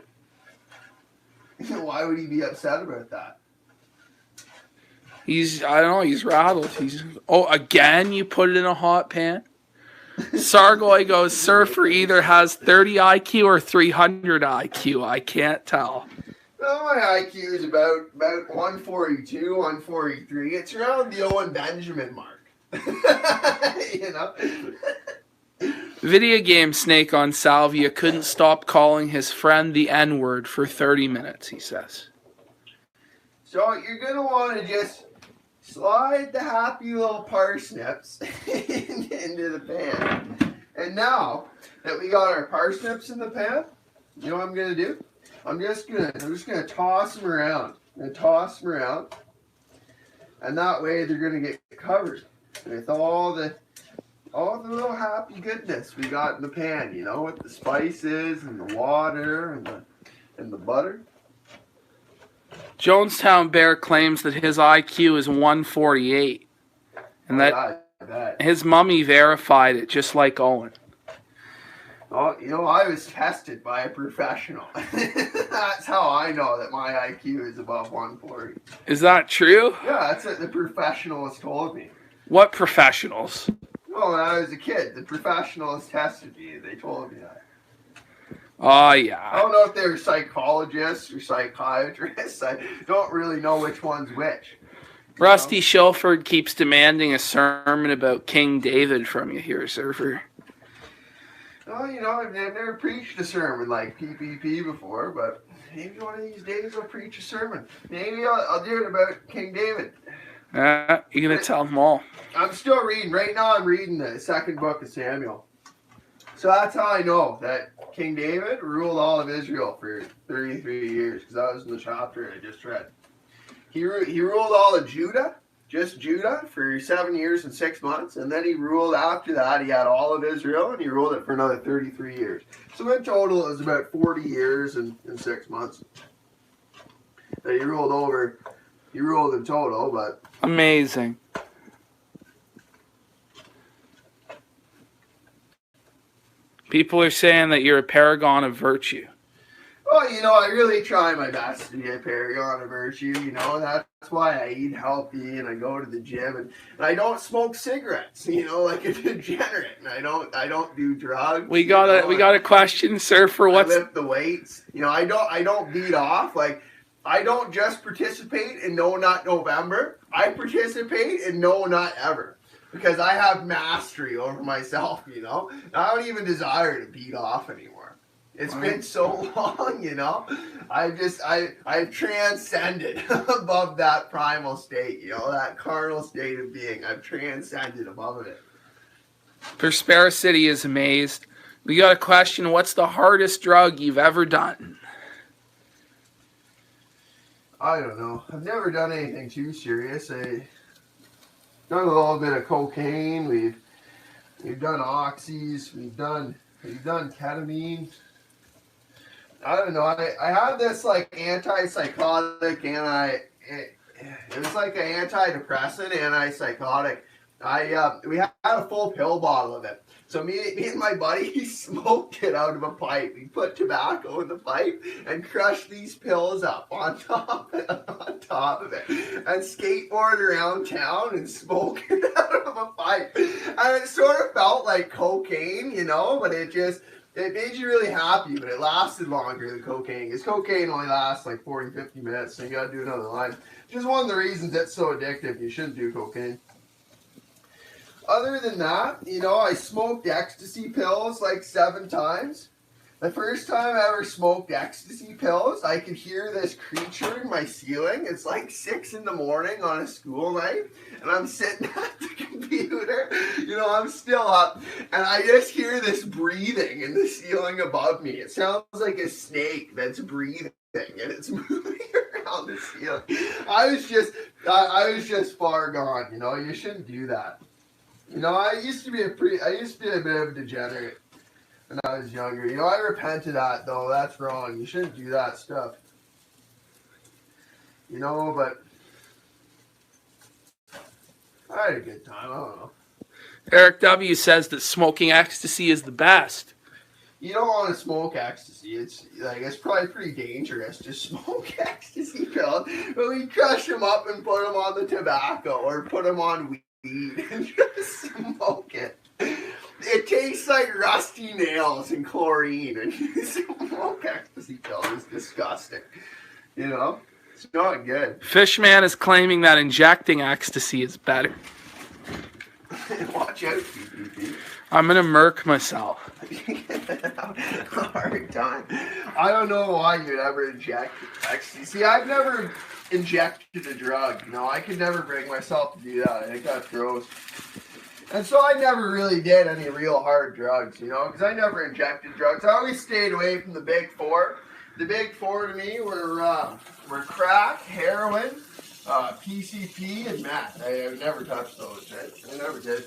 Why would he be upset about that? I don't know, he's rattled. Again you put it in a hot pan? Sargoy goes, Surfer either has 30 IQ or 300 IQ. I can't tell. Well, my IQ is about 142, 143. It's around the Owen Benjamin mark. You know? Video Game Snake on Salvia couldn't stop calling his friend the N-word for 30 minutes, he says. So you're going to want to just slide the happy little parsnips into the pan. And now that we got our parsnips in the pan, you know what I'm gonna do? I'm just gonna toss them around. And that way they're gonna get covered with all the little happy goodness we got in the pan, you know, with the spices and the water and the butter. Jonestown Bear claims that his IQ is 148, and that his mummy verified it, just like Owen. Oh, you know, I was tested by a professional. That's how I know that my IQ is above 140. Is that true? Yeah, that's what the professionals told me. What professionals? Well, when I was a kid, the professionals tested me. They told me that. Oh, yeah. I don't know if they're psychologists or psychiatrists. I don't really know which one's which. Rusty Shelford keeps demanding a sermon about King David from you here, Surfer. Well, you know, I've never preached a sermon like PPP before, but maybe one of these days I'll preach a sermon. Maybe I'll do it about King David. You're going to tell them all. I'm still reading. Right now I'm reading the second book of Samuel. So that's how I know that King David ruled all of Israel for 33 years, because that was in the chapter I just read. He ruled all of Judah, just Judah, for 7 years and 6 months, and then he ruled after that. He had all of Israel, and he ruled it for another 33 years. So in total, it was about 40 years and 6 months that he ruled over. He ruled in total, but... Amazing. People are saying that you're a paragon of virtue. Well, you know, I really try my best to be a paragon of virtue, you know. That's why I eat healthy and I go to the gym and I don't smoke cigarettes, you know, like a degenerate. And I don't do drugs. We got a question, sir, for what's... I lift the weights. You know, I don't beat off. Like, I don't just participate in No Nut November. I participate in No Nut Ever. Because I have mastery over myself, you know. I don't even desire to beat off anymore. It's been so long, you know. I've transcended above that primal state, you know, that carnal state of being. I've transcended above it. Prosperity is amazed. We got a question. What's the hardest drug you've ever done? I don't know. I've never done anything too serious. I've done a little bit of cocaine. We've done oxys. We've done ketamine. I don't know. I had this like antipsychotic it was like an antidepressant, antipsychotic. We had a full pill bottle of it. So me and my buddy, he smoked it out of a pipe. We put tobacco in the pipe and crushed these pills up on top of it, and skateboard around town and smoke it out of a pipe. And it sort of felt like cocaine, you know, but it made you really happy, but it lasted longer than cocaine. Because cocaine only lasts like 40, 50 minutes, so you gotta do another line. Which is one of the reasons it's so addictive. You shouldn't do cocaine. Other than that, you know, I smoked ecstasy pills like 7 times. The first time I ever smoked ecstasy pills, I could hear this creature in my ceiling. It's like 6 in the morning on a school night, and I'm sitting at the computer. You know, I'm still up, and I just hear this breathing in the ceiling above me. It sounds like a snake that's breathing, and it's moving around the ceiling. I was just far gone. You know, you shouldn't do that. You know, I used to be a bit of a degenerate when I was younger. You know, I repent of that, though. That's wrong. You shouldn't do that stuff. You know, but I had a good time. I don't know. Eric W. says that smoking ecstasy is the best. You don't want to smoke ecstasy. It's probably pretty dangerous to smoke ecstasy pills. But we crush them up and put them on the tobacco or put them on weed and just smoke it. It tastes like rusty nails and chlorine, and you smoke ecstasy pills. It's disgusting. You know? It's not good. Fishman is claiming that injecting ecstasy is better. Watch out, PPP. I'm going to murk myself. A hard time. I don't know why you'd ever inject ecstasy. See, I've never injected a drug. You know, I could never bring myself to do that. I think that's gross. And so I never really did any real hard drugs, you know, because I never injected drugs. I always stayed away from the big four. The big four to me were crack, heroin, PCP, and meth. I never touched those, right? I never did.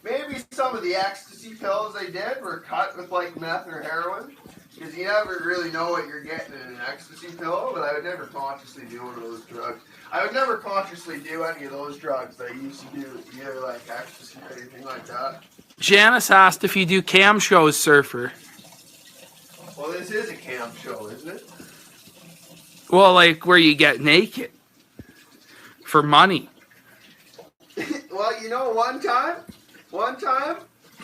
Maybe some of the ecstasy pills I did were cut with like meth or heroin, because you never really know what you're getting in an ecstasy pill, but I would never consciously do one of those drugs. I would never consciously do any of those drugs that I used to do, either like ecstasy or anything like that. Janice asked if you do cam shows, Surfer. Well, this is a cam show, isn't it? Well, like where you get naked for money. Well, you know, one time,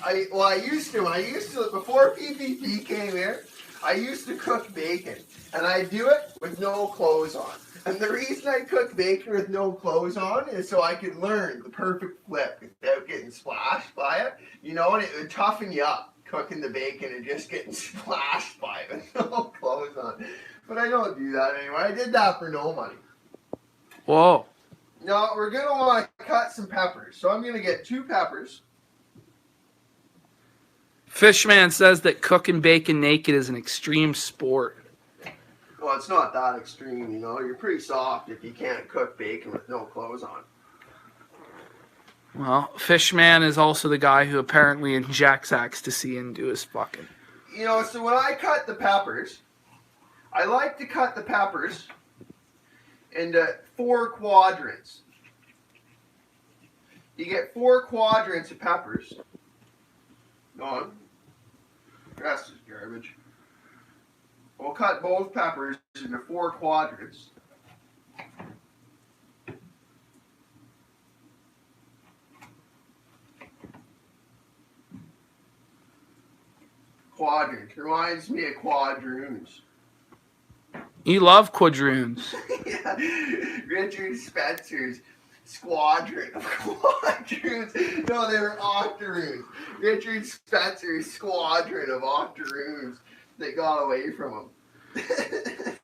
I used to, before PPP came here, I used to cook bacon, and I do it with no clothes on. And the reason I cook bacon with no clothes on is so I could learn the perfect flip without getting splashed by it, you know, and it would toughen you up, cooking the bacon and just getting splashed by it with no clothes on. But I don't do that anymore. I did that for no money. Whoa. Now, we're going to want to cut some peppers. So I'm going to get 2 peppers. Fishman says that cooking bacon naked is an extreme sport. Well, it's not that extreme, you know. You're pretty soft if you can't cook bacon with no clothes on. Well, Fishman is also the guy who apparently injects ecstasy into his fucking... You know, so when I cut the peppers, I like to cut the peppers into 4 quadrants. You get 4 quadrants of peppers. Go on. The rest is garbage. We'll cut both peppers into 4 quadrants. Quadrant. Reminds me of quadroons. You love quadroons. Yeah. Richard Spencer's squadron of quadroons. No, they were octoroons. Richard Spencer's squadron of octoroons that got away from him.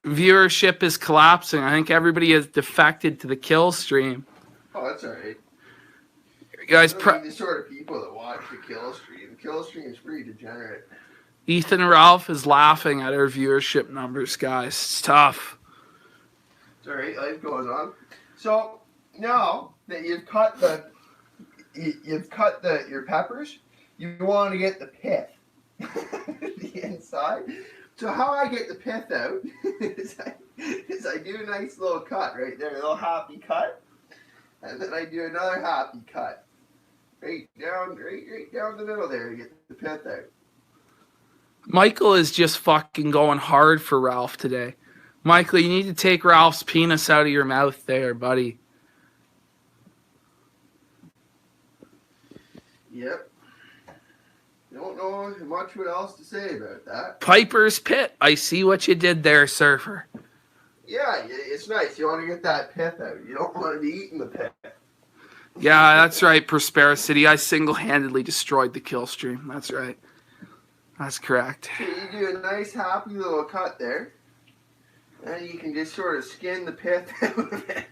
Viewership is collapsing. I think everybody has defected to the kill stream. Oh, that's alright. Guys, the sort of people that watch the kill stream. The kill stream is pretty degenerate. Ethan Ralph is laughing at our viewership numbers, guys. It's tough. It's alright, life goes on. So now that you've cut your peppers, you want to get the pith, the inside. So how I get the pith out is I do a nice little cut right there, a little happy cut, and then I do another happy cut, right down the middle there to get the pith out. Michael is just fucking going hard for Ralph today. Michael, you need to take Ralph's penis out of your mouth there, buddy. Yep. Don't know much what else to say about that. Piper's Pit. I see what you did there, Surfer. Yeah, it's nice. You want to get that pith out. You don't want to be eating the pith. Yeah, that's right, Prosperity. I single-handedly destroyed the kill stream. That's right. That's correct. So you do a nice, happy little cut there. And you can just sort of skin the pith out of it.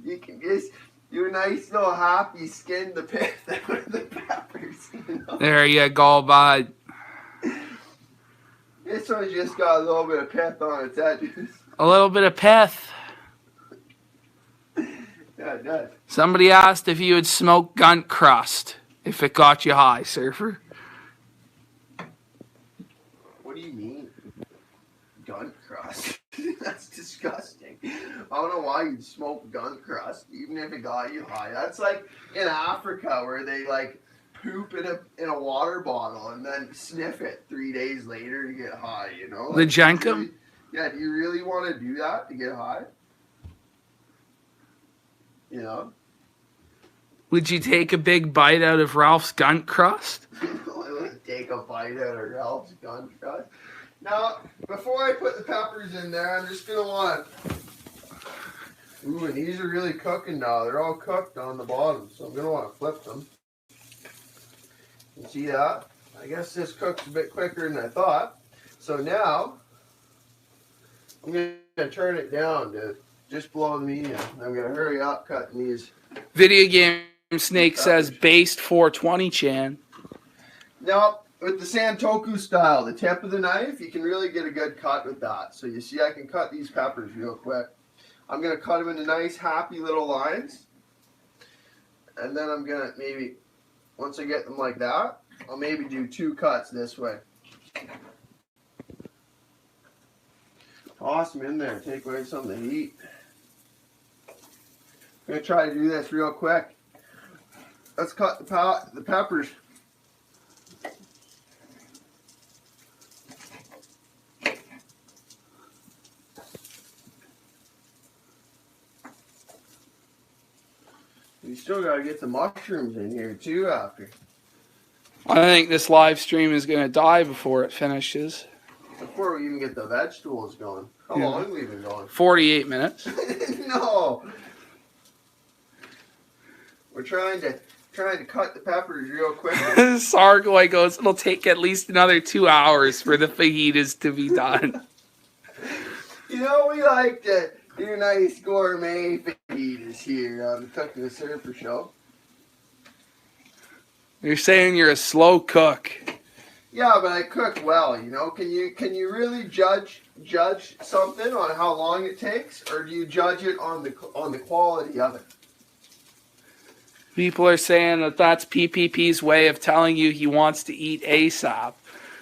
You can just do a nice little happy skin the pith out of the peppers. You know? There you go, bud. This one's just got a little bit of pith on its edges. A little bit of pith. Yeah, it does. Somebody asked if you would smoke gun crust if it got you high, Surfer. What do you mean? Gun crust? That's disgusting. I don't know why you'd smoke gun crust, even if it got you high. That's like in Africa where they like poop in a water bottle and then sniff it 3 days later to get high, you know? The Like, Jenkum? yeah, do you really want to do that to get high? You know? Would you take a big bite out of Ralph's gun crust? I wouldn't take a bite out of Ralph's gun crust. Now, before I put the peppers in there, I'm just going to want to... Ooh, and these are really cooking now. They're all cooked on the bottom, so I'm going to want to flip them. You see that? I guess this cooks a bit quicker than I thought. So now, I'm going to turn it down to just below the medium. I'm going to hurry up cutting these. Video Game Snake says, based 420, Chan. Now, with the Santoku style, the tip of the knife, you can really get a good cut with that. So you see I can cut these peppers real quick. I'm going to cut them into nice, happy little lines. And then I'm going to maybe, once I get them like that, I'll maybe do 2 cuts this way. Toss them in there, take away some of the heat. I'm going to try to do this real quick. Let's cut the peppers. You still got to get the mushrooms in here too after. I think this live stream is going to die before it finishes. Before we even get the vegetables going. How long have we been going? 48 minutes. No. We're trying to cut the peppers real quick. Sargoy goes, it'll take at least another 2 hours for the fajitas to be done. You know, we like to do nice gourmet fajitas here on the Cooking with Surfer show. You're saying you're a slow cook. Yeah, but I cook well, you know. Can you really judge something on how long it takes, or do you judge it on the quality of it? People are saying that that's PPP's way of telling you he wants to eat ASAP.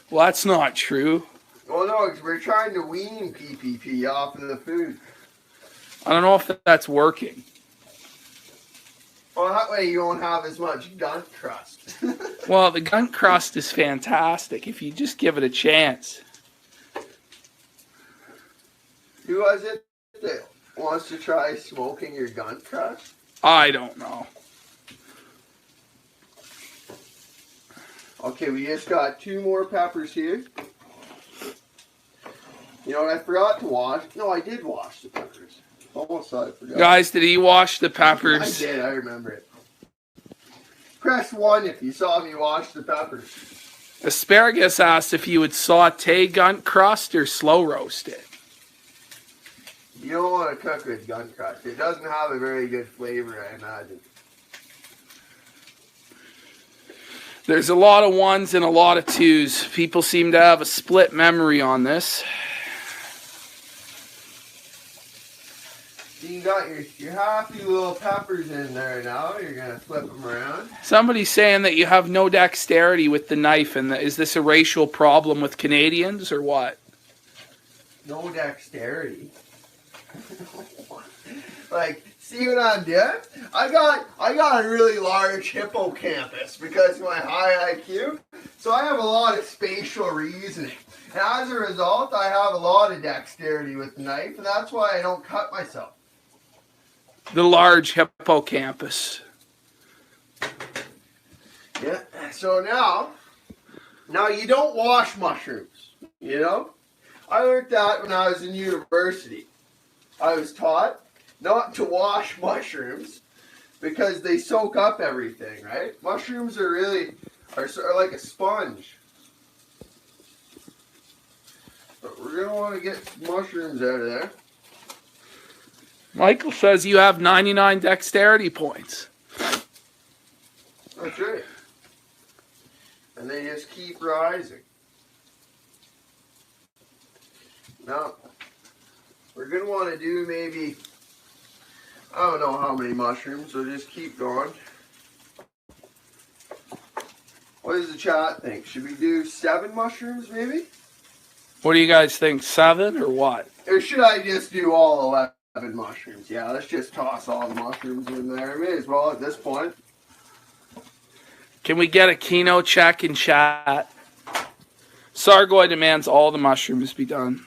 Well, that's not true. Well, no, because we're trying to wean PPP off of the food. I don't know if that's working. Well, that way you won't have as much gun crust. Well, the gun crust is fantastic if you just give it a chance. Who was it that wants to try smoking your gun crust? I don't know. Okay, we just got 2 more peppers here. You know what I forgot to wash? No, I did wash the peppers. Almost thought I forgot. Guys, did he wash the peppers? I did, I remember it. Press 1 if you saw me wash the peppers. Asparagus asked if you would saute gun crust or slow roast it. You don't want to cook with gun crust. It doesn't have a very good flavor, I imagine. There's a lot of ones and a lot of twos. People seem to have a split memory on this. You got your happy little peppers in there now. You're going to flip them around. Somebody's saying that you have no dexterity with the knife. And is this a racial problem with Canadians or what? No dexterity. Like, see what I'm doing? I got a really large hippocampus because of my high IQ. So I have a lot of spatial reasoning. And as a result, I have a lot of dexterity with the knife. And that's why I don't cut myself. The large hippocampus. Yeah. So now you don't wash mushrooms, you know? I learned that when I was in university. I was taught not to wash mushrooms because they soak up everything, right? Mushrooms are sort of like a sponge. But we're going to want to get mushrooms out of there. Michael says you have 99 dexterity points. That's right. And they just keep rising. Now, we're going to want to do maybe, I don't know how many mushrooms, so just keep going. What does the chat think? Should we do 7 mushrooms maybe? What do you guys think, 7 or what? Or should I just do all 11 mushrooms? Yeah, let's just toss all the mushrooms in there. May as well at this point. Can we get a Keno check in chat? Sargoy demands all the mushrooms be done.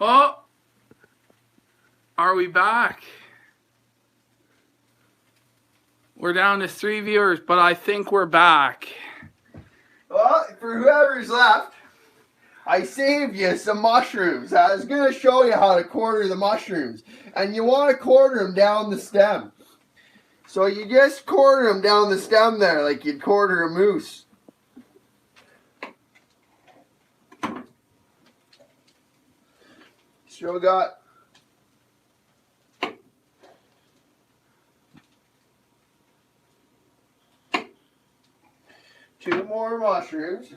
Oh! Are we back? We're down to 3 viewers, but I think we're back. Well, for whoever's left, I saved you some mushrooms. I was going to show you how to quarter the mushrooms. And you want to quarter them down the stem. So you just quarter them down the stem there like you'd quarter a moose. Still got two more mushrooms.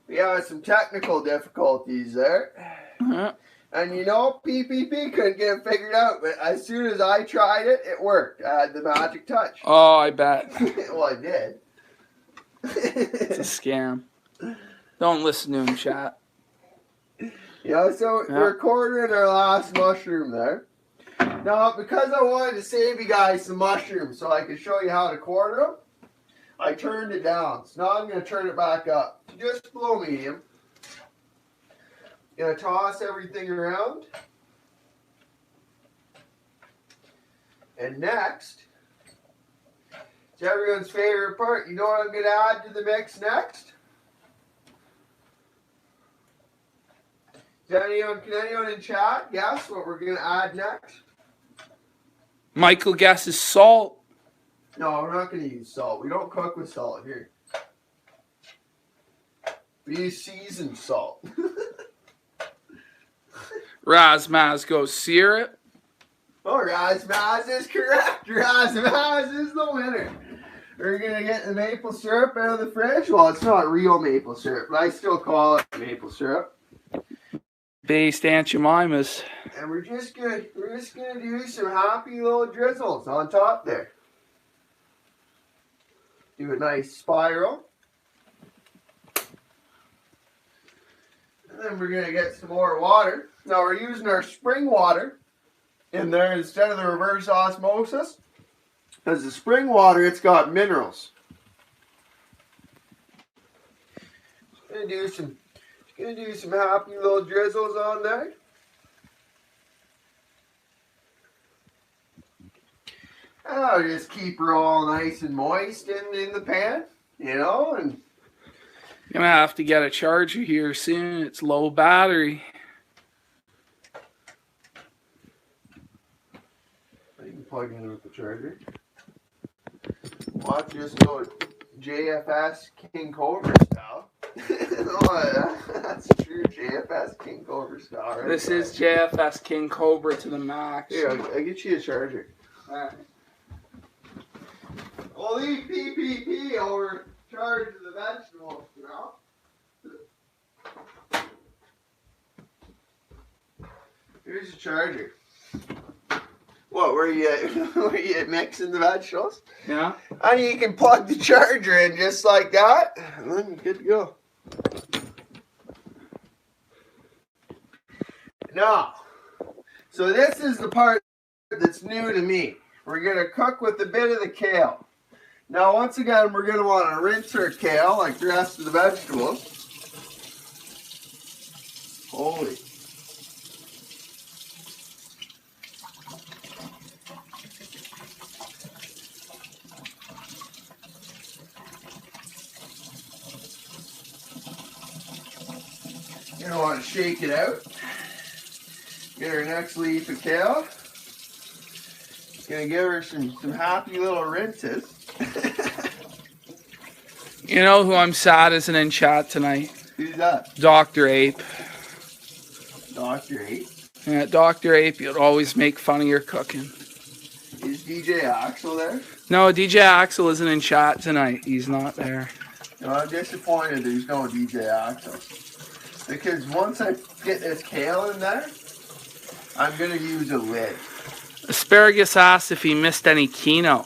We had some technical difficulties there. And you know, PPP couldn't get it figured out, but as soon as I tried it, it worked. I had the magic touch. Oh, I bet. Well, I did. It's a scam. Don't listen to him, chat. Yeah, so we're quartering our last mushroom there. Now, because I wanted to save you guys some mushrooms so I could show you how to quarter them, I turned it down. So now I'm going to turn it back up. Just below medium. Going to toss everything around. And next, it's everyone's favorite part. You know what I'm going to add to the mix next? Can anyone in chat guess what we're going to add next? Michael guesses salt. No, we're not going to use salt. We don't cook with salt here. We use seasoned salt. Razmaz goes syrup. Oh, Razmaz is correct. Razmaz is the winner. We're going to get the maple syrup out of the fridge. Well, it's not real maple syrup, but I still call it maple syrup. Based Aunt Jemima's. And we're just gonna do some happy little drizzles on top there. Do a nice spiral. And then we're gonna get some more water. Now we're using our spring water in there instead of the reverse osmosis. Because the spring water, it's got minerals. Gonna do some happy little drizzles on there. And I'll just keep her all nice and moist in the pan, you know, and Gonna have to get a charger here soon. It's low battery. You can plug in with the charger. Watch just go JFS King Cobra style. Oh, that's true, JFS King Cobra style. Right? This is JFS King Cobra to the max. Here, I'll get you a charger. Alright. We'll leave PPP over charge of the vegetables, you know? Here's your charger. What, were you mixing the vegetables? Yeah. And you can plug the charger in just like that, and then you're good to go. Now, so this is the part that's new to me. We're going to cook with a bit of the kale. Now, once again, we're going to want to rinse our kale like the rest of the vegetables. Holy. You're going to want to shake it out. Get our next leaf of kale. Gonna give her some happy little rinses. You know who I'm sad isn't in chat tonight? Who's that? Dr. Ape. Dr. Ape? Yeah, Dr. Ape, you'd always make fun of your cooking. Is DJ Axel there? No, DJ Axel isn't in chat tonight. He's not there. No, I'm disappointed there's no DJ Axel. Because once I get this kale in there, I'm gonna use a lid. Asparagus asked if he missed any Kino.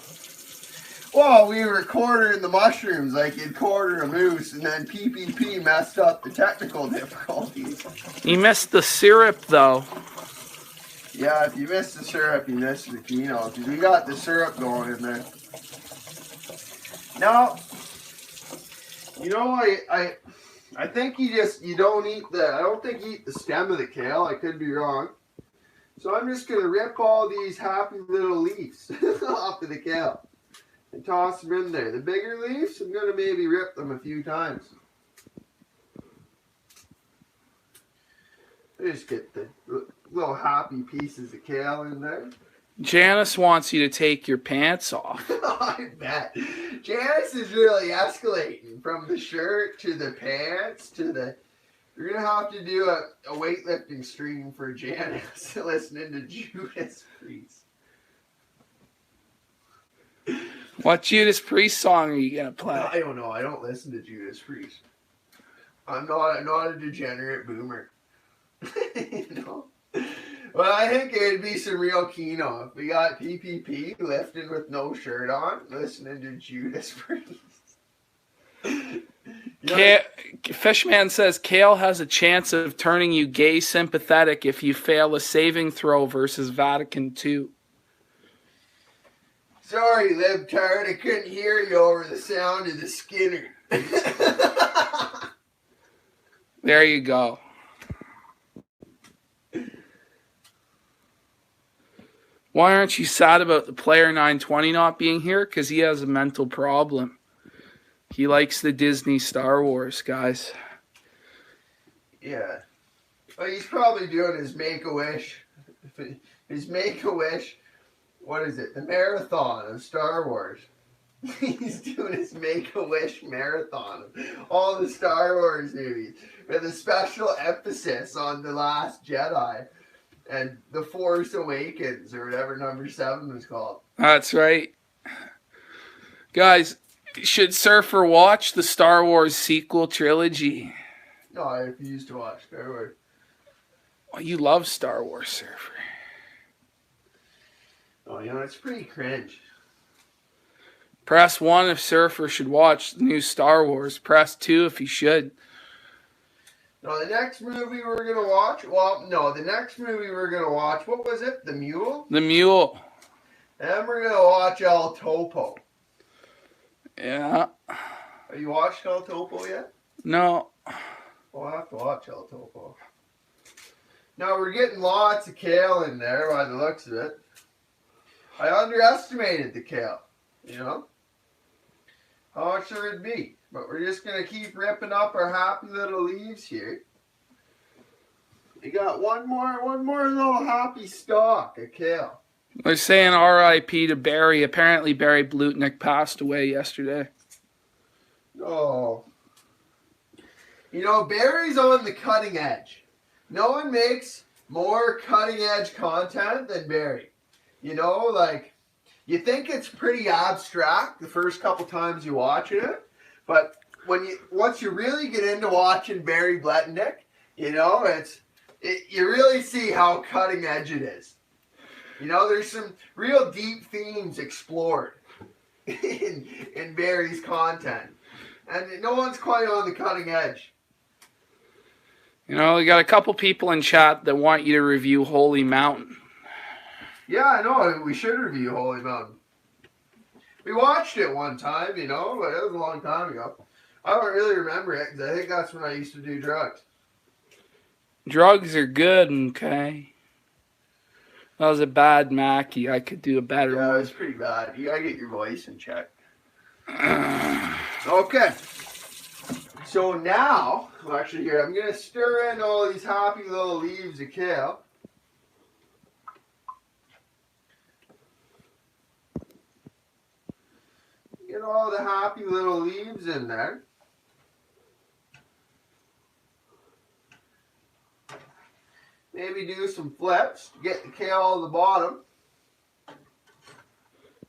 Well, we were quartering the mushrooms like you'd quarter a moose, and then PPP messed up the technical difficulties. He missed the syrup, though. Yeah, if you miss the syrup, you miss the Kino, because we got the syrup going in there. Now, you know, I think you don't eat I don't think you eat the stem of the kale. I could be wrong. So I'm just going to rip all these happy little leaves off of the kale and toss them in there. The bigger leaves, I'm going to maybe rip them a few times. Just get the little happy pieces of kale in there. Janice wants you to take your pants off. I bet. Janice is really escalating from the shirt to the pants to the... You're going to have to do a weightlifting stream for Janice listening to Judas Priest. What Judas Priest song are you going to play? I don't know. I don't listen to Judas Priest. I'm not a degenerate boomer. You know? Well, I think it'd be some real Kino if we got PPP lifting with no shirt on, listening to Judas Priest. Fishman says Kale has a chance of turning you gay sympathetic if you fail a saving throw versus Vatican II. Sorry, libtard, I couldn't hear you over the sound of the Skinner. There you go. Why aren't you sad about the player 920 not being here? Because he has a mental problem. He likes the Disney Star Wars, guys. Yeah. Well, he's probably doing his Make-A-Wish. His Make-A-Wish, what is it? The marathon of Star Wars. He's doing his Make-A-Wish marathon of all the Star Wars movies with a special emphasis on The Last Jedi and The Force Awakens, or whatever number 7 was called. That's right. Guys, should Surfer watch the Star Wars sequel trilogy? No, I refuse to watch Star Wars. Well, you love Star Wars, Surfer. Oh, you know, it's pretty cringe. Press 1 if Surfer should watch the new Star Wars. Press 2 if he should. No, the next movie we're going to watch, the next movie we're going to watch, what was it? The Mule? The Mule. And we're going to watch El Topo. Yeah. Have you watched El Topo yet? No. We'll have to watch El Topo. Now, we're getting lots of kale in there by the looks of it. I underestimated the kale, you know? How much should it be? But we're just going to keep ripping up our happy little leaves here. We got one more little happy stalk of kale. They're saying R.I.P. to Barry. Apparently Barry Blutnick passed away yesterday. Oh. You know, Barry's on the cutting edge. No one makes more cutting edge content than Barry. You know, like, you think it's pretty abstract the first couple times you watch it, but once you really get into watching Barry Blutnick, you know, you really see how cutting edge it is. You know, there's some real deep themes explored in Barry's content. And no one's quite on the cutting edge. You know, we got a couple people in chat that want you to review Holy Mountain. Yeah, I know. We should review Holy Mountain. We watched it one time, you know, but it was a long time ago. I don't really remember it because I think that's when I used to do drugs. Drugs are good, okay? That was a bad Mackie. I could do a better one. Yeah, it was pretty bad. You gotta get your voice in check. Okay. So now, well, actually here, I'm gonna stir in all these happy little leaves of kale. Get all the happy little leaves in there. Maybe do some flips to get the kale at the bottom.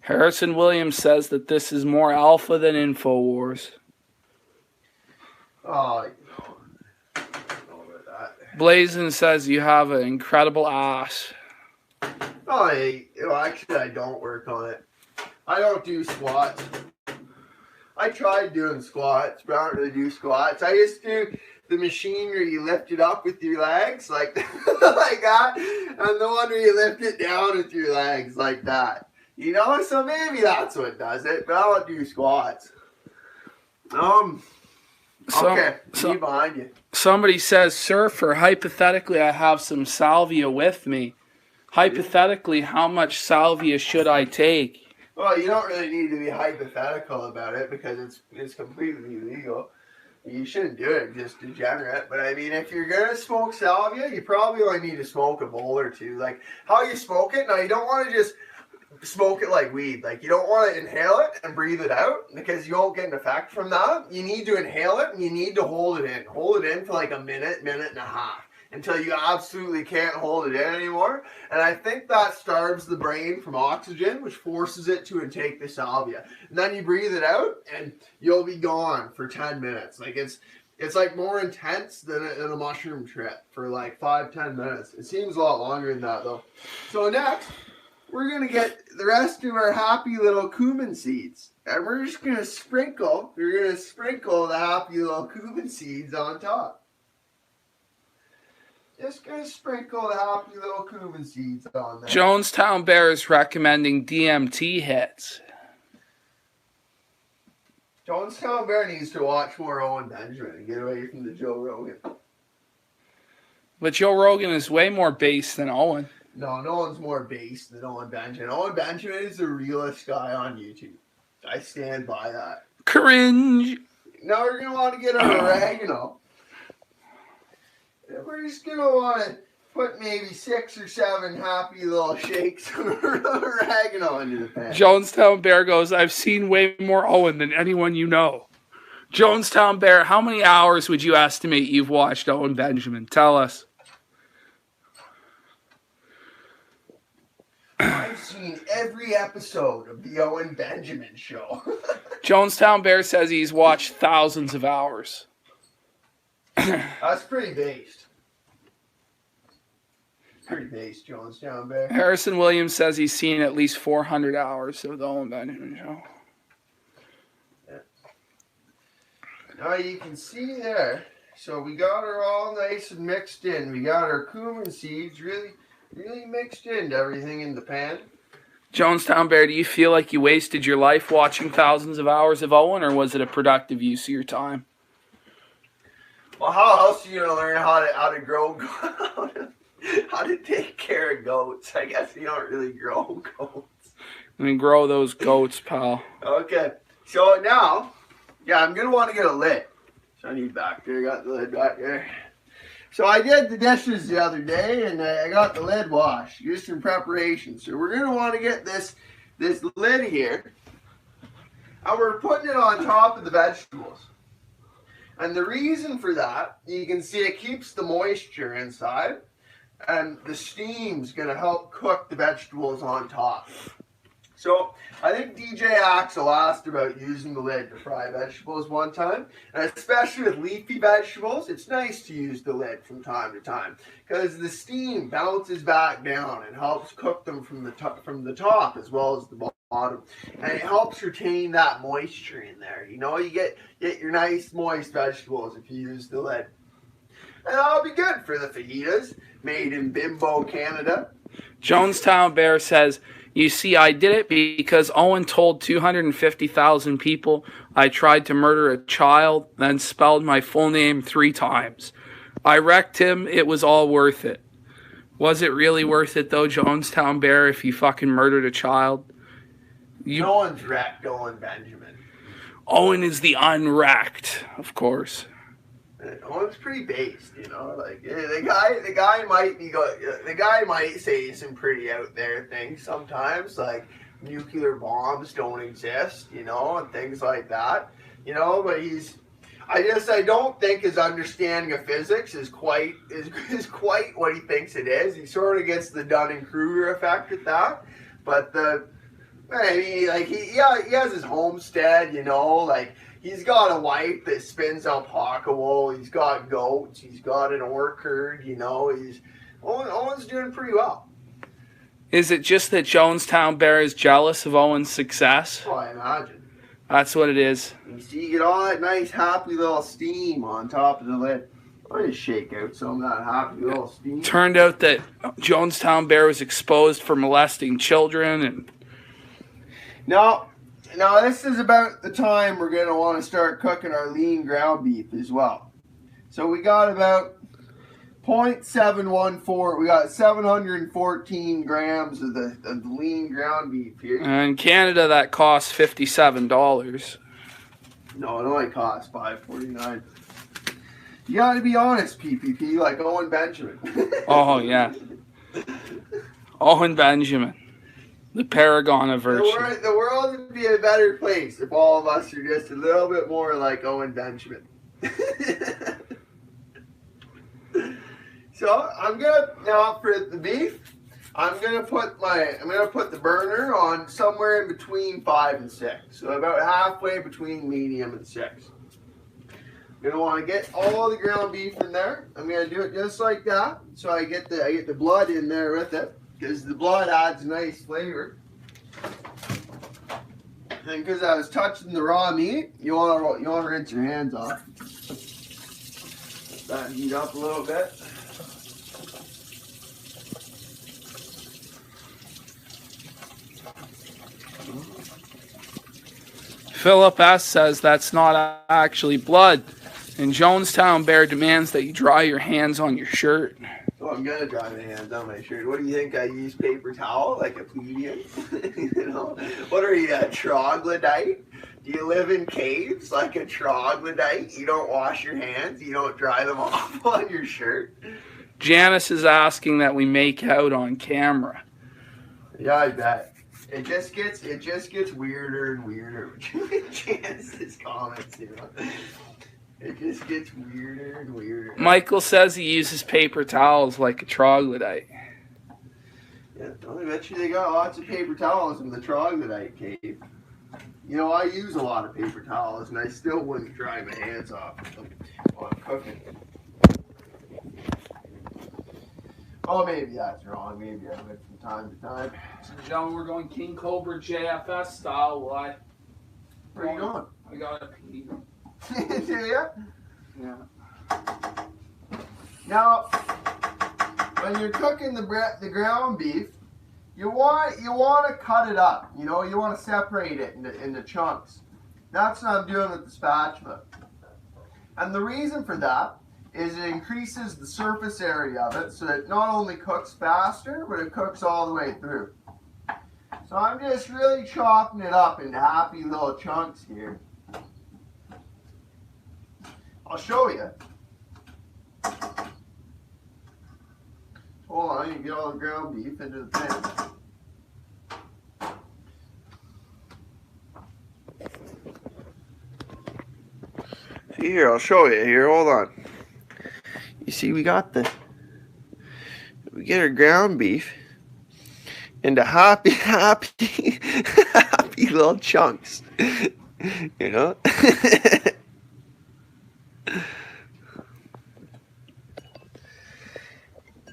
Harrison Williams says that this is more alpha than InfoWars. Oh, you know about that. Blazin says you have an incredible ass. Oh, actually, I don't work on it. I don't do squats. I tried doing squats, but I don't really do squats. I just do the machine where you lift it up with your legs, like, like that, and the one where you lift it down with your legs, like that. You know, so maybe that's what does it, but I don't do squats. Okay, me behind you. Somebody says, Surfer, hypothetically, I have some salvia with me. Hypothetically, how much salvia should I take? Well, you don't really need to be hypothetical about it because it's completely illegal. You shouldn't do it, just degenerate. But I mean, if you're gonna smoke salvia, you probably only need to smoke a bowl or two. Like how you smoke it. Now, you don't want to just smoke it like weed. Like you don't want to inhale it and breathe it out because you won't get an effect from that. You need to inhale it and you need to hold it in. Hold it in for like a minute, minute and a half until you absolutely can't hold it in anymore. And I think that starves the brain from oxygen, which forces it to intake the salvia. And then you breathe it out and you'll be gone for 10 minutes. Like it's like more intense than a mushroom trip for like 5-10 minutes. It seems a lot longer than that though. So next, we're going to get the rest of our happy little cumin seeds. And we're just going to sprinkle the happy little cumin seeds on top. Just going to sprinkle the happy little cumin seeds on there. Jonestown Bears recommending DMT hits. Jonestown Bear needs to watch more Owen Benjamin and get away from the Joe Rogan. But Joe Rogan is way more base than Owen. No one's more base than Owen Benjamin. Owen Benjamin is the realest guy on YouTube. I stand by that. Cringe. Now we're going to want to get our oregano. We're just going to want to put maybe 6 or 7 happy little shakes of oregano into the pan. Jonestown Bear goes, I've seen way more Owen than anyone you know. Jonestown Bear, how many hours would you estimate you've watched Owen Benjamin? Tell us. I've seen every episode of the Owen Benjamin show. Jonestown Bear says he's watched thousands of hours. That's pretty based. Pretty based, Jonestown Bear. Harrison Williams says he's seen at least 400 hours of the Owen Benjamin show. Yeah. Now you can see there. So we got her all nice and mixed in. We got our cumin seeds really mixed into everything in the pan. Jonestown Bear, do you feel like you wasted your life watching thousands of hours of Owen, or was it a productive use of your time? Well, how else are you gonna learn how to grow, how to take care of goats? I guess you don't really grow goats. I mean, grow those goats, pal. Okay, so now Yeah, I'm gonna want to get a lid. So I need back there. Got the lid back there. So I did the dishes the other day, and I got the lid washed just in preparation. So we're gonna want to get this lid here, and we're putting it on top of the vegetables. And the reason for that, you can see it keeps the moisture inside, and the steam's gonna help cook the vegetables on top. So I think DJ Axel asked about using the lid to fry vegetables one time, and especially with leafy vegetables, it's nice to use the lid from time to time because the steam bounces back down and helps cook them from the top as well as the bottom, and it helps retain that moisture in there. You know, you get your nice moist vegetables if you use the lid, and that'll be good for the fajitas made in Bimbo, Canada. Jonestown Bear says, you see, I did it because Owen told 250,000 people I tried to murder a child, then spelled my full name 3 times. I wrecked him. It was all worth it. Was it really worth it, though, Jonestown Bear, if you fucking murdered a child? No one's wrecked Owen Benjamin. Owen is the unwrecked, of course. Owen's pretty based, you know. Like the guy might say some pretty out there things sometimes, like nuclear bombs don't exist, you know, and things like that, you know. But I don't think his understanding of physics is quite what he thinks it is. He sort of gets the Dunning-Kruger effect at that, but he has his homestead, you know, like. He's got a wife that spins alpaca wool. He's got goats. He's got an orchard. You know, Owen's doing pretty well. Is it just that Jonestown Bear is jealous of Owen's success? Oh, I imagine. That's what it is. You see, you get all that nice, happy little steam on top of the lid. I'll just shake out some of that happy little steam. Turned out that Jonestown Bear was exposed for molesting children, and Now this is about the time we're going to want to start cooking our lean ground beef as well. So we got about 0.714, we got 714 grams of the lean ground beef here. In Canada that costs $57. No, it only costs $5.49. You got to be honest, PPP, like Owen Benjamin. Oh yeah, Owen Benjamin. The Paragon of virtue. The world would be a better place if all of us are just a little bit more like Owen Benjamin. So I'm gonna now for the beef. I'm gonna put the burner on somewhere in between 5 and 6. So about halfway between medium and 6. I'm gonna want to get all the ground beef in there. I'm gonna do it just like that, so I get the blood in there with it. Because the blood adds nice flavor. And because I was touching the raw meat, you want to rinse your hands off. Let that heat up a little bit. Philip S. says that's not actually blood. And Jonestown Bear demands that you dry your hands on your shirt. Oh, I'm gonna dry my hands on my shirt. What do you think? I use paper towel like a plebeian? You know? What are you, a troglodyte? Do you live in caves like a troglodyte? You don't wash your hands? You don't dry them off on your shirt? Janice is asking that we make out on camera. Yeah, I bet. It just gets weirder and weirder with Janice's comments, you know. It just gets weirder and weirder. Michael says he uses paper towels like a troglodyte. Yeah, I bet you they got lots of paper towels in the troglodyte cave. You know, I use a lot of paper towels, and I still wouldn't dry my hands off with them while I'm cooking. Oh, maybe that's wrong. Maybe I would from time to time. So, gentlemen, we're going King Cobra JFS style. Why? Where are you going? I got a pee. Do you? Yeah. Now, when you're cooking the ground beef, you want to cut it up. You know, you want to separate it into chunks. That's what I'm doing with the spatula. And the reason for that is it increases the surface area of it, so it not only cooks faster, but it cooks all the way through. So I'm just really chopping it up into happy little chunks here. I'll show you. Hold on, you get all the ground beef into the pan. See here, I'll show you here. Hold on. You see, we get our ground beef into happy little chunks. You know?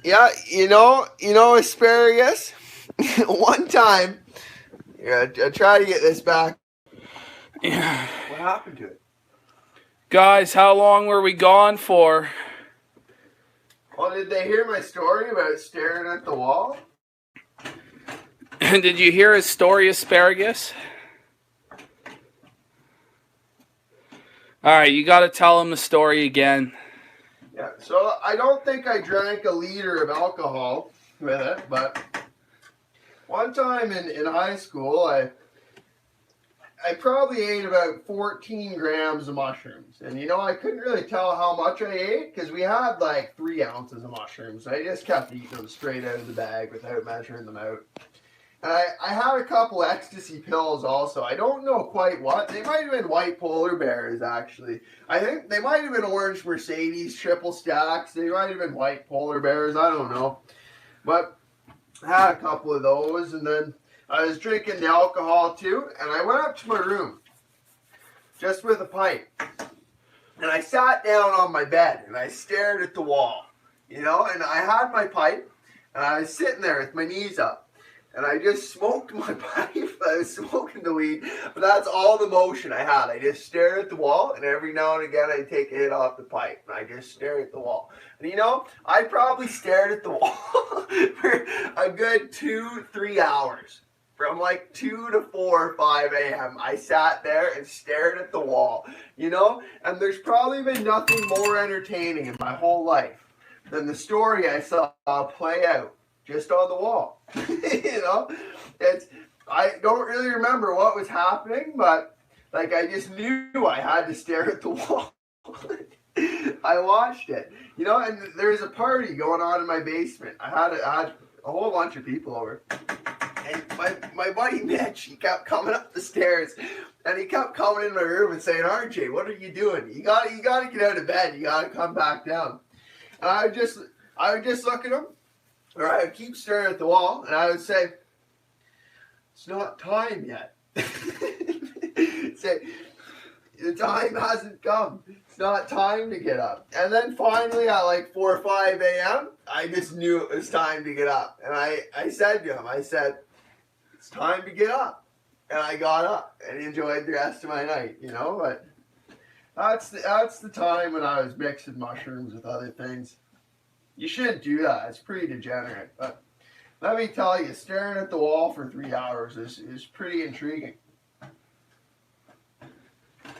Yeah, you know asparagus? One time, I try to get this back. Yeah. What happened to it? Guys, how long were we gone for? Well, did they hear my story about staring at the wall? Did you hear his story, asparagus? All right, you got to tell him the story again. Yeah, so I don't think I drank a liter of alcohol with it, but one time in high school, I probably ate about 14 grams of mushrooms. And I couldn't really tell how much I ate because we had like 3 ounces of mushrooms. I just kept eating them straight out of the bag without measuring them out. And I had a couple ecstasy pills also. I don't know quite what. They might have been white polar bears, actually. I think they might have been orange Mercedes triple stacks. They might have been white polar bears. I don't know. But I had a couple of those, and then I was drinking the alcohol too, and I went up to my room just with a pipe. And I sat down on my bed, and I stared at the wall, and I had my pipe, and I was sitting there with my knees up. And I just smoked my pipe. I was smoking the weed, but that's all the motion I had. I just stared at the wall, and every now and again I'd take a hit off the pipe, and I just stare at the wall. And I probably stared at the wall for a good 2-3 hours. From like 2 to 4 or 5 a.m. I sat there and stared at the wall, And there's probably been nothing more entertaining in my whole life than the story I saw play out just on the wall. I don't really remember what was happening, but I just knew I had to stare at the wall. I watched it, and there was a party going on in my basement. I had a whole bunch of people over. And my buddy Mitch, he kept coming up the stairs, and he kept coming in my room and saying, "RJ, what are you doing? You got to get out of bed. You got to come back down." And I would just look at him, or I would keep staring at the wall, and I would say, "It's not time yet." Say, "The time hasn't come. It's not time to get up." And then finally at like 4 or 5 a.m., I just knew it was time to get up. And I said to him, "It's time to get up." And I got up and enjoyed the rest of my night, But that's the time when I was mixing mushrooms with other things. You shouldn't do that. It's pretty degenerate. But let me tell you, staring at the wall for 3 hours is pretty intriguing. I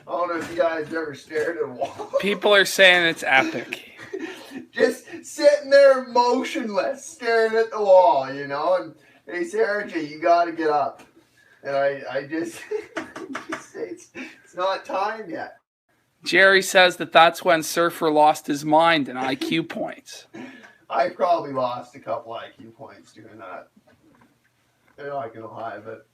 don't know if you guys ever stared at a wall. People are saying it's epic. Just sitting there motionless, staring at the wall, and they say, "RJ, you got to get up." And I just say, it's not time yet. Jerry says that's when Surfer lost his mind in IQ points. I probably lost a couple IQ points doing that. I'm not going to lie, but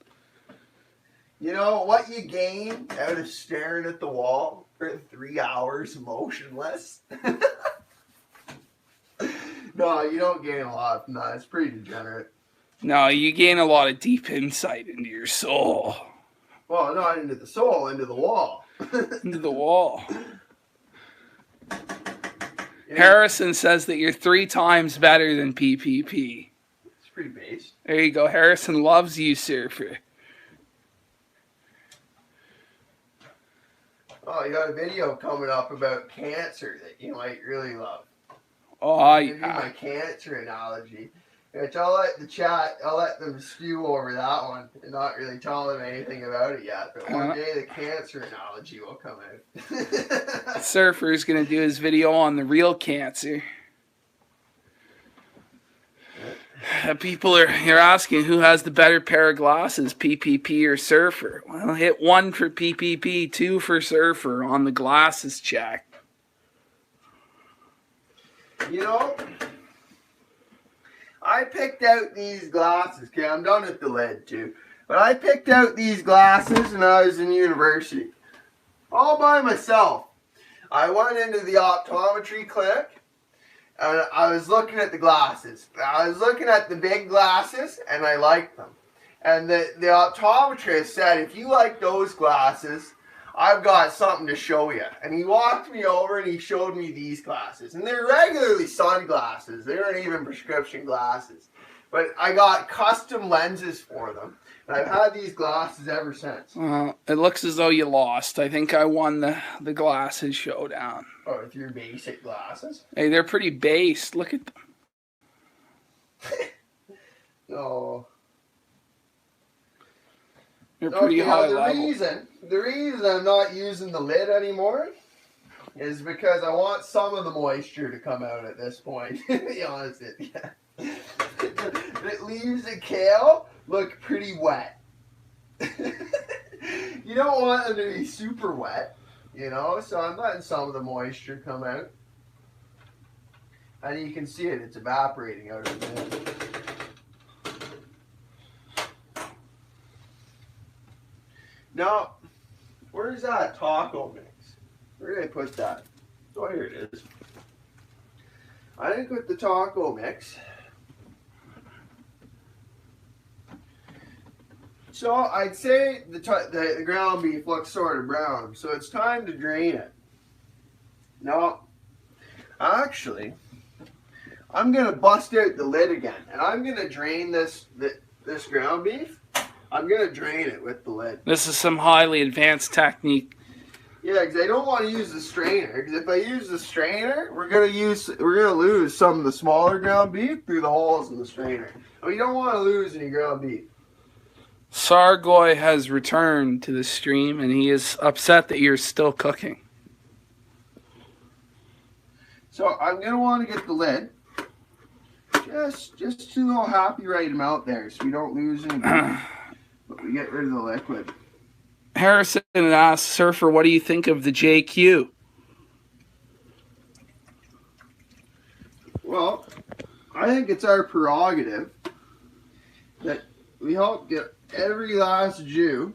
what you gain out of staring at the wall for 3 hours motionless? No, you don't gain a lot from that. It's pretty degenerate. No, you gain a lot of deep insight into your soul. Well, not into the soul, into the wall. Into the wall. Harrison says that you're 3 times better than PPP. It's pretty base. There you go. Harrison loves you, Surfer. Oh, you got a video coming up about cancer that you might really love. Oh, I'll give you my cancer analogy. Which I'll let them stew over that one and not really tell them anything about it yet. But one day the cancer analogy will come out. Surfer's going to do his video on the real cancer. People are asking who has the better pair of glasses, PPP or Surfer. Well, hit 1 for PPP, 2 for Surfer on the glasses check. You know, I picked out these glasses. Okay, I'm done with the lid too. But I picked out these glasses when I was in university. All by myself. I went into the optometry clinic and I was looking at the glasses. I was looking at the big glasses and I liked them. And the optometrist said, if you like those glasses, I've got something to show you. And he walked me over and he showed me these glasses. And they're regularly sunglasses. They aren't even prescription glasses. But I got custom lenses for them. And I've had these glasses ever since. It looks as though you lost. I think I won the glasses showdown. Oh, with your basic glasses? Hey, they're pretty based. Look at them. No. They're pretty high level. The reason I'm not using the lid anymore is because I want some of the moisture to come out at this point, to be honest with you. It leaves the kale look pretty wet. You don't want them to be super wet, you know, so I'm letting some of the moisture come out. And you can see it, it's evaporating out of the lid. Now, where's that taco mix? Where did I put that? Oh, here it is. I didn't put the taco mix. So I'd say the ground beef looks sort of brown, so it's time to drain it. Now, actually, I'm going to bust out the lid again, and I'm going to drain this ground beef. I'm going to drain it with the lid. This is some highly advanced technique. Yeah, because I don't want to use the strainer. Because if I use the strainer, we're gonna lose some of the smaller ground beef through the holes in the strainer. And we don't want to lose any ground beef. Sargoy has returned to the stream, and he is upset that you're still cooking. So I'm gonna want to get the lid, just to a happy right amount there, so we don't lose any beef, but we get rid of the liquid. Harrison asks, Surfer, what do you think of the JQ? Well, I think it's our prerogative that we help get every last Jew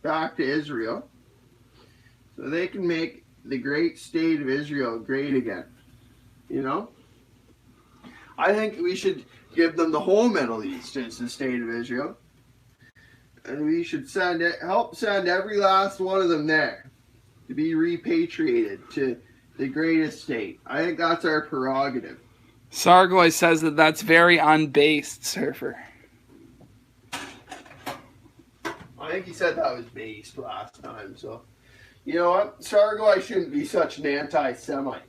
back to Israel so they can make the great state of Israel great again. You know? I think we should give them the whole Middle East as the state of Israel. And we should help send every last one of them there to be repatriated to the greatest state. I think that's our prerogative. Sargoy says that that's very unbased, Surfer. I think he said that was based last time, so... You know what? Sargoy shouldn't be such an anti-Semite.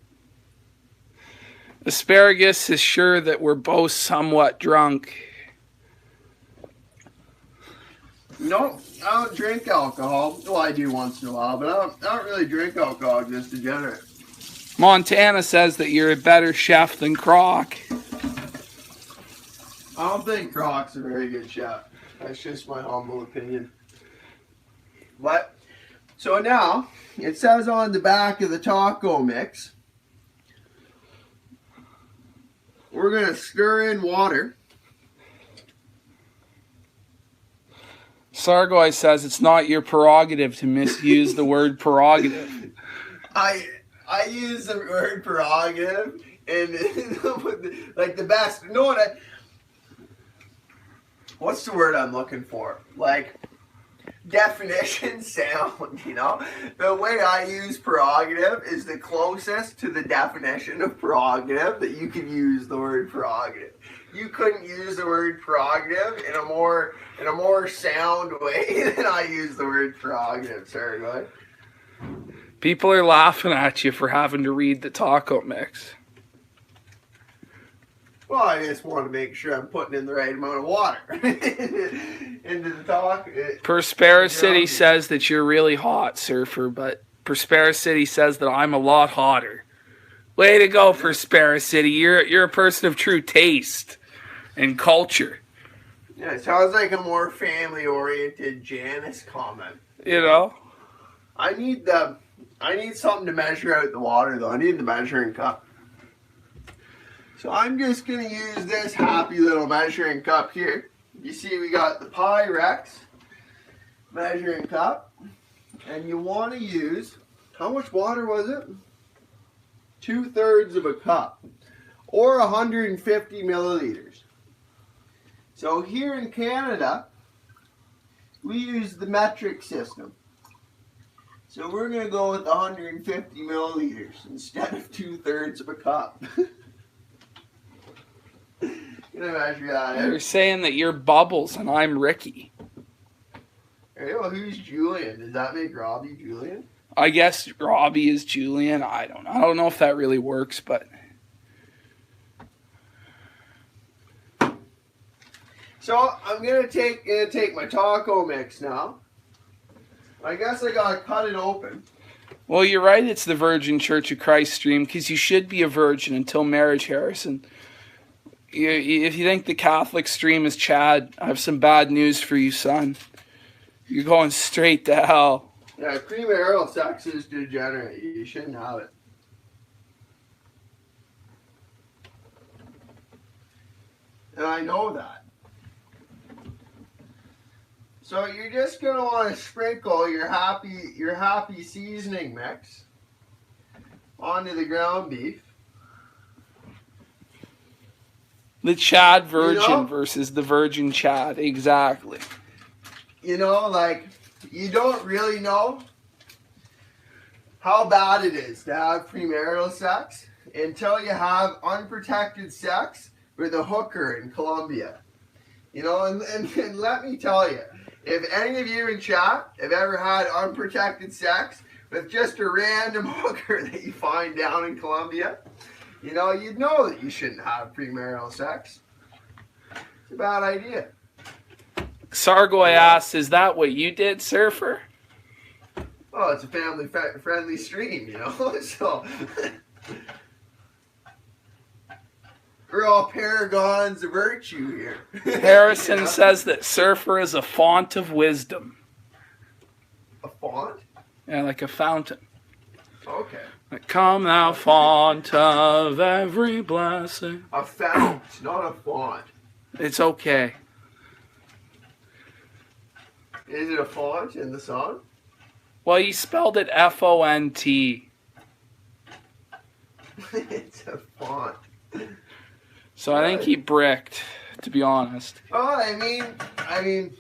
Asparagus is sure that we're both somewhat drunk. No, I don't drink alcohol. Well, I do once in a while, but I don't really drink alcohol. I'm just degenerate. Montana says that you're a better chef than Croc. I don't think Croc's a very good chef. That's just my humble opinion. But, so now, it says on the back of the taco mix, we're going to stir in water. Sargoy says it's not your prerogative to misuse the word prerogative. I use the word prerogative and like the best. You know what what's the word I'm looking for? Like definition sound, you know? The way I use prerogative is the closest to the definition of prerogative that you can use the word prerogative. You couldn't use the word prerogative in a more sound way than I use the word prerogative, sorry, go ahead. People are laughing at you for having to read the taco mix. Well, I just want to make sure I'm putting in the right amount of water into the taco. Prosperity says that you're really hot, Surfer, but Prosperity says that I'm a lot hotter. Way to go, Prosperity. You're a person of true taste and culture. Yeah, it sounds like a more family-oriented Janice comment. You know? I need something to measure out the water, though. I need the measuring cup. So I'm just going to use this happy little measuring cup here. You see we got the Pyrex measuring cup. And you want to use, how much water was it? 2/3 of a cup. Or 150 milliliters. So here in Canada, we use the metric system. So we're going to go with 150 milliliters instead of 2/3 of a cup. Gonna measure that out. You're saying that you're Bubbles and I'm Ricky. Hey, well, who's Julian? Does that make Robbie Julian? I guess Robbie is Julian. I don't know. I don't know if that really works, but... So I'm gonna take my taco mix now. I guess I gotta cut it open. Well, you're right. It's the Virgin Church of Christ stream because you should be a virgin until marriage, Harrison. If you think the Catholic stream is Chad, I have some bad news for you, son. You're going straight to hell. Yeah, premarital sex is degenerate. You shouldn't have it. And I know that. So you're just gonna want to sprinkle your happy seasoning mix onto the ground beef. The Chad Virgin versus the Virgin Chad, exactly. You know, like, you don't really know how bad it is to have premarital sex until you have unprotected sex with a hooker in Colombia. You know, and let me tell you, if any of you in chat have ever had unprotected sex with just a random hooker that you find down in Colombia, you know, you'd know that you shouldn't have premarital sex. It's a bad idea. Sargoy asks, is that what you did, Surfer? Oh, it's a family-friendly stream, you know, so... We're all paragons of virtue here. Harrison you know? Says that Surfer is a font of wisdom. A font? Yeah, like a fountain. Okay. Like, come thou font of every blessing. A fount, not a font. It's okay. Is it a font in the song? Well, you spelled it F-O-N-T. It's a font. So I think he bricked, to be honest. Oh, I mean,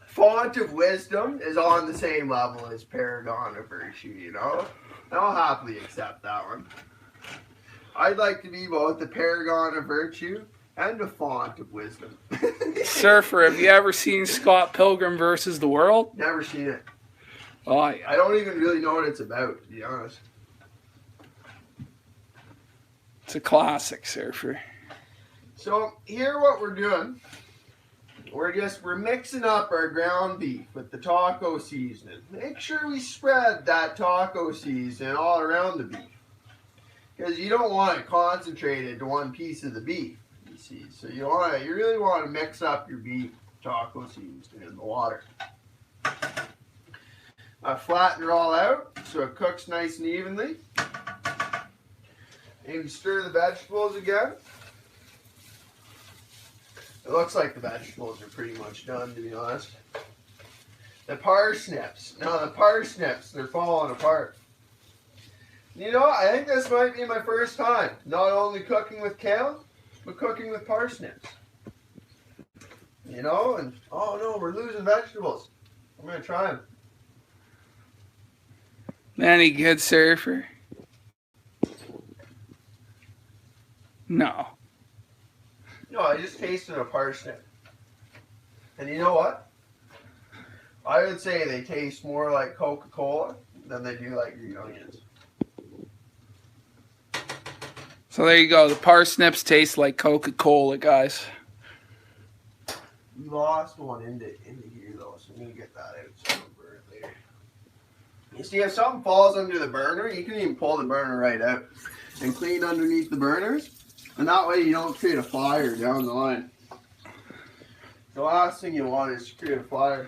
font of wisdom is on the same level as paragon of virtue, you know? I'll happily accept that one. I'd like to be both the paragon of virtue and a font of wisdom. Surfer, have you ever seen Scott Pilgrim versus the World? Never seen it. Oh, yeah. I don't even really know what it's about, to be honest. It's a classic, Surfer. So here what we're doing, we're mixing up our ground beef with the taco seasoning. Make sure we spread that taco seasoning all around the beef. Because you don't want it concentrated to one piece of the beef, you see. So you really want to mix up your beef taco seasoning in the water. I flatten it all out so it cooks nice and evenly. Maybe stir the vegetables again. It looks like the vegetables are pretty much done, to be honest. The parsnips. Now the parsnips, they're falling apart. You know, I think this might be my first time not only cooking with kale, but cooking with parsnips. You know, and oh no, we're losing vegetables. I'm going to try them. Any good, Surfer? No. No, I just tasted a parsnip. And you know what? I would say they taste more like Coca-Cola than they do like green onions. So there you go. The parsnips taste like Coca-Cola, guys. We lost one into here though, so I'm going to get that out so I don't burn it later. You see, if something falls under the burner, you can even pull the burner right out and clean underneath the burners. And that way you don't create a fire down the line. The last thing you want is to create a fire.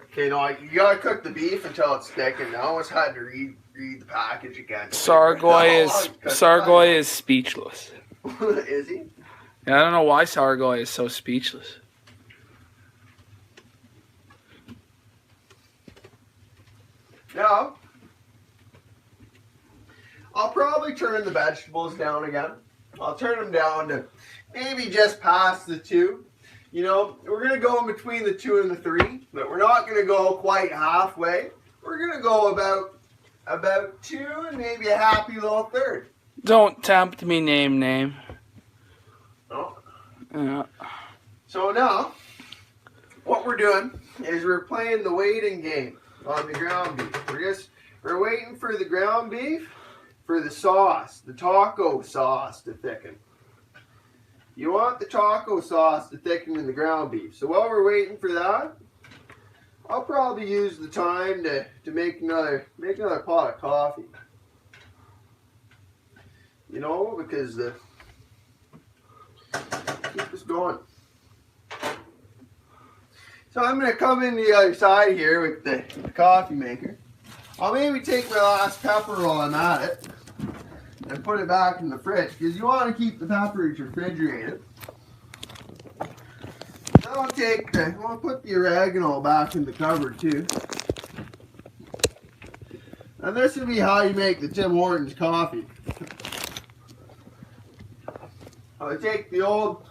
Okay, now you gotta cook the beef until it's thick, and I almost had to read the package again. Sargoy is speechless. Is he? Yeah, I don't know why Sargoy is so speechless. Now, I'll probably turn the vegetables down again. I'll turn them down to maybe just past the 2. You know, we're going to go in between the 2 and the 3, but we're not going to go quite halfway. We're going to go about 2 and maybe a happy little third. Don't tempt me, name. Oh. Yeah. So now, what we're doing is we're playing the waiting game on the ground beef. We're waiting for the ground beef for the sauce, the taco sauce to thicken. You want the taco sauce to thicken in the ground beef. So while we're waiting for that, I'll probably use the time to make another pot of coffee. You know, because keep us going. So I'm going to come in the other side here with the coffee maker. I'll maybe take my last pepper while I'm at it and put it back in the fridge because you want to keep the peppers refrigerated. I'll put the oregano back in the cupboard too. And this will be how you make the Tim Hortons coffee. I'll take the old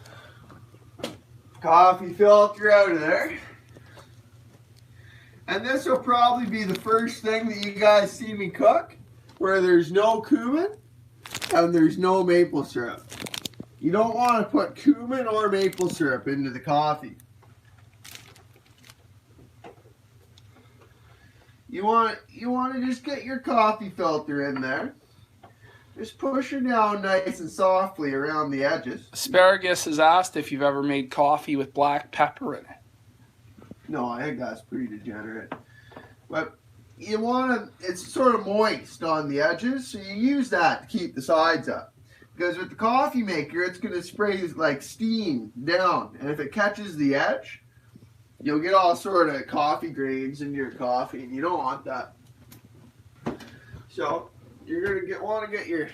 coffee filter out of there. And this will probably be the first thing that you guys see me cook where there's no cumin and there's no maple syrup. You don't want to put cumin or maple syrup into the coffee. You want to just get your coffee filter in there. Just push her down nice and softly around the edges. Asparagus has asked if you've ever made coffee with black pepper in it. No, I think that's pretty degenerate. But you want it's sort of moist on the edges, so you use that to keep the sides up. Because with the coffee maker, it's going to spray like steam down. And if it catches the edge, you'll get all sort of coffee grains in your coffee, and you don't want that. So you're going to want to get your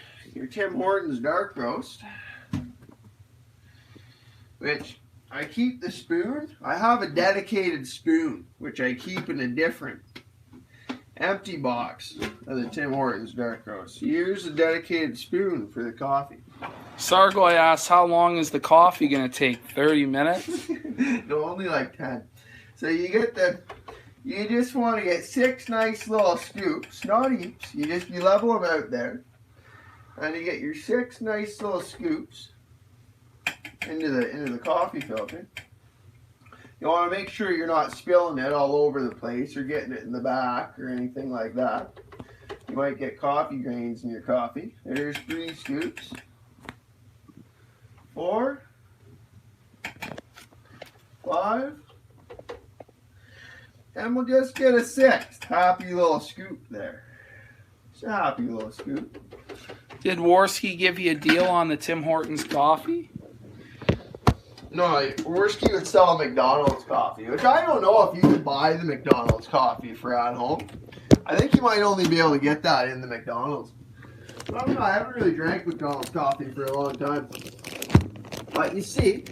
Tim Hortons dark roast, which I keep the spoon. I have a dedicated spoon, which I keep in a different empty box of the Tim Hortons dark roast. You use a dedicated spoon for the coffee. Sargoy asks, how long is the coffee going to take? 30 minutes? No, only like 10. So you just want to get 6 nice little scoops, not heaps. You level them out there. And you get your 6 nice little scoops into the coffee filter. You want to make sure you're not spilling it all over the place or getting it in the back or anything like that. You might get coffee grains in your coffee. There's 3 scoops. 4, 5, and we'll just get a 6th happy little scoop there. It's a happy little scoop. Did Worski give you a deal on the Tim Hortons coffee? No, Worski would sell McDonald's coffee, which I don't know if you can buy the McDonald's coffee for at home. I think you might only be able to get that in the McDonald's. I don't know, I haven't really drank McDonald's coffee for a long time. But you see,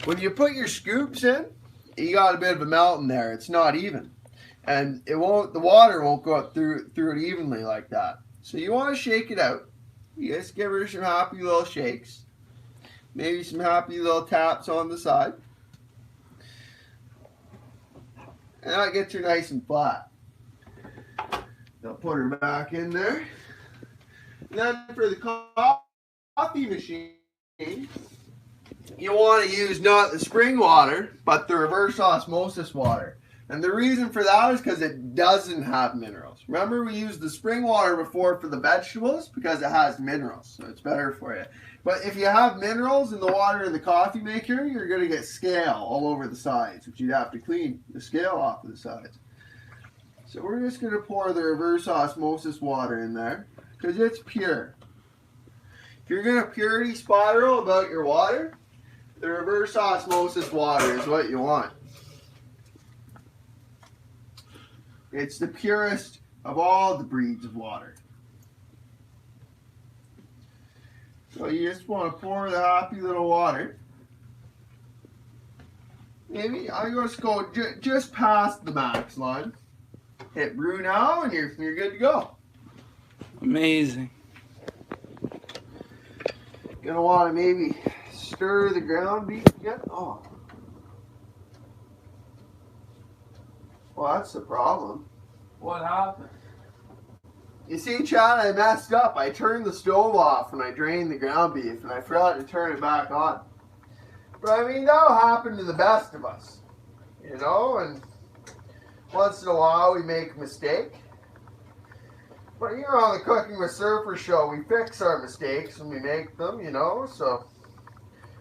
when you put your scoops in, you got a bit of a melt in there. It's not even. And the water won't go up through it evenly like that. So you want to shake it out. You just give her some happy little shakes. Maybe some happy little taps on the side. And that gets her nice and flat. I'll put her back in there. And then for the coffee machine, you want to use not the spring water, but the reverse osmosis water. And the reason for that is because it doesn't have minerals. Remember, we used the spring water before for the vegetables because it has minerals, so it's better for you. But if you have minerals in the water in the coffee maker, you're going to get scale all over the sides, which you'd have to clean the scale off of the sides. So we're just going to pour the reverse osmosis water in there because it's pure. If you're going to purity spiral about your water, the reverse osmosis water is what you want. It's the purest of all the breeds of water. So you just want to pour the happy little water. Maybe I'm going to go just past the max line. Hit brew now, and you're good to go. Amazing. Gonna want to maybe stir the ground beef again. Oh, well, that's the problem. What happened? You see, Chad, I messed up. I turned the stove off when I drained the ground beef, and I forgot to turn it back on. But I mean, that'll happen to the best of us, you know. And once in a while, we make a mistake. But here on the Cooking with Surfer show, we fix our mistakes when we make them, you know. So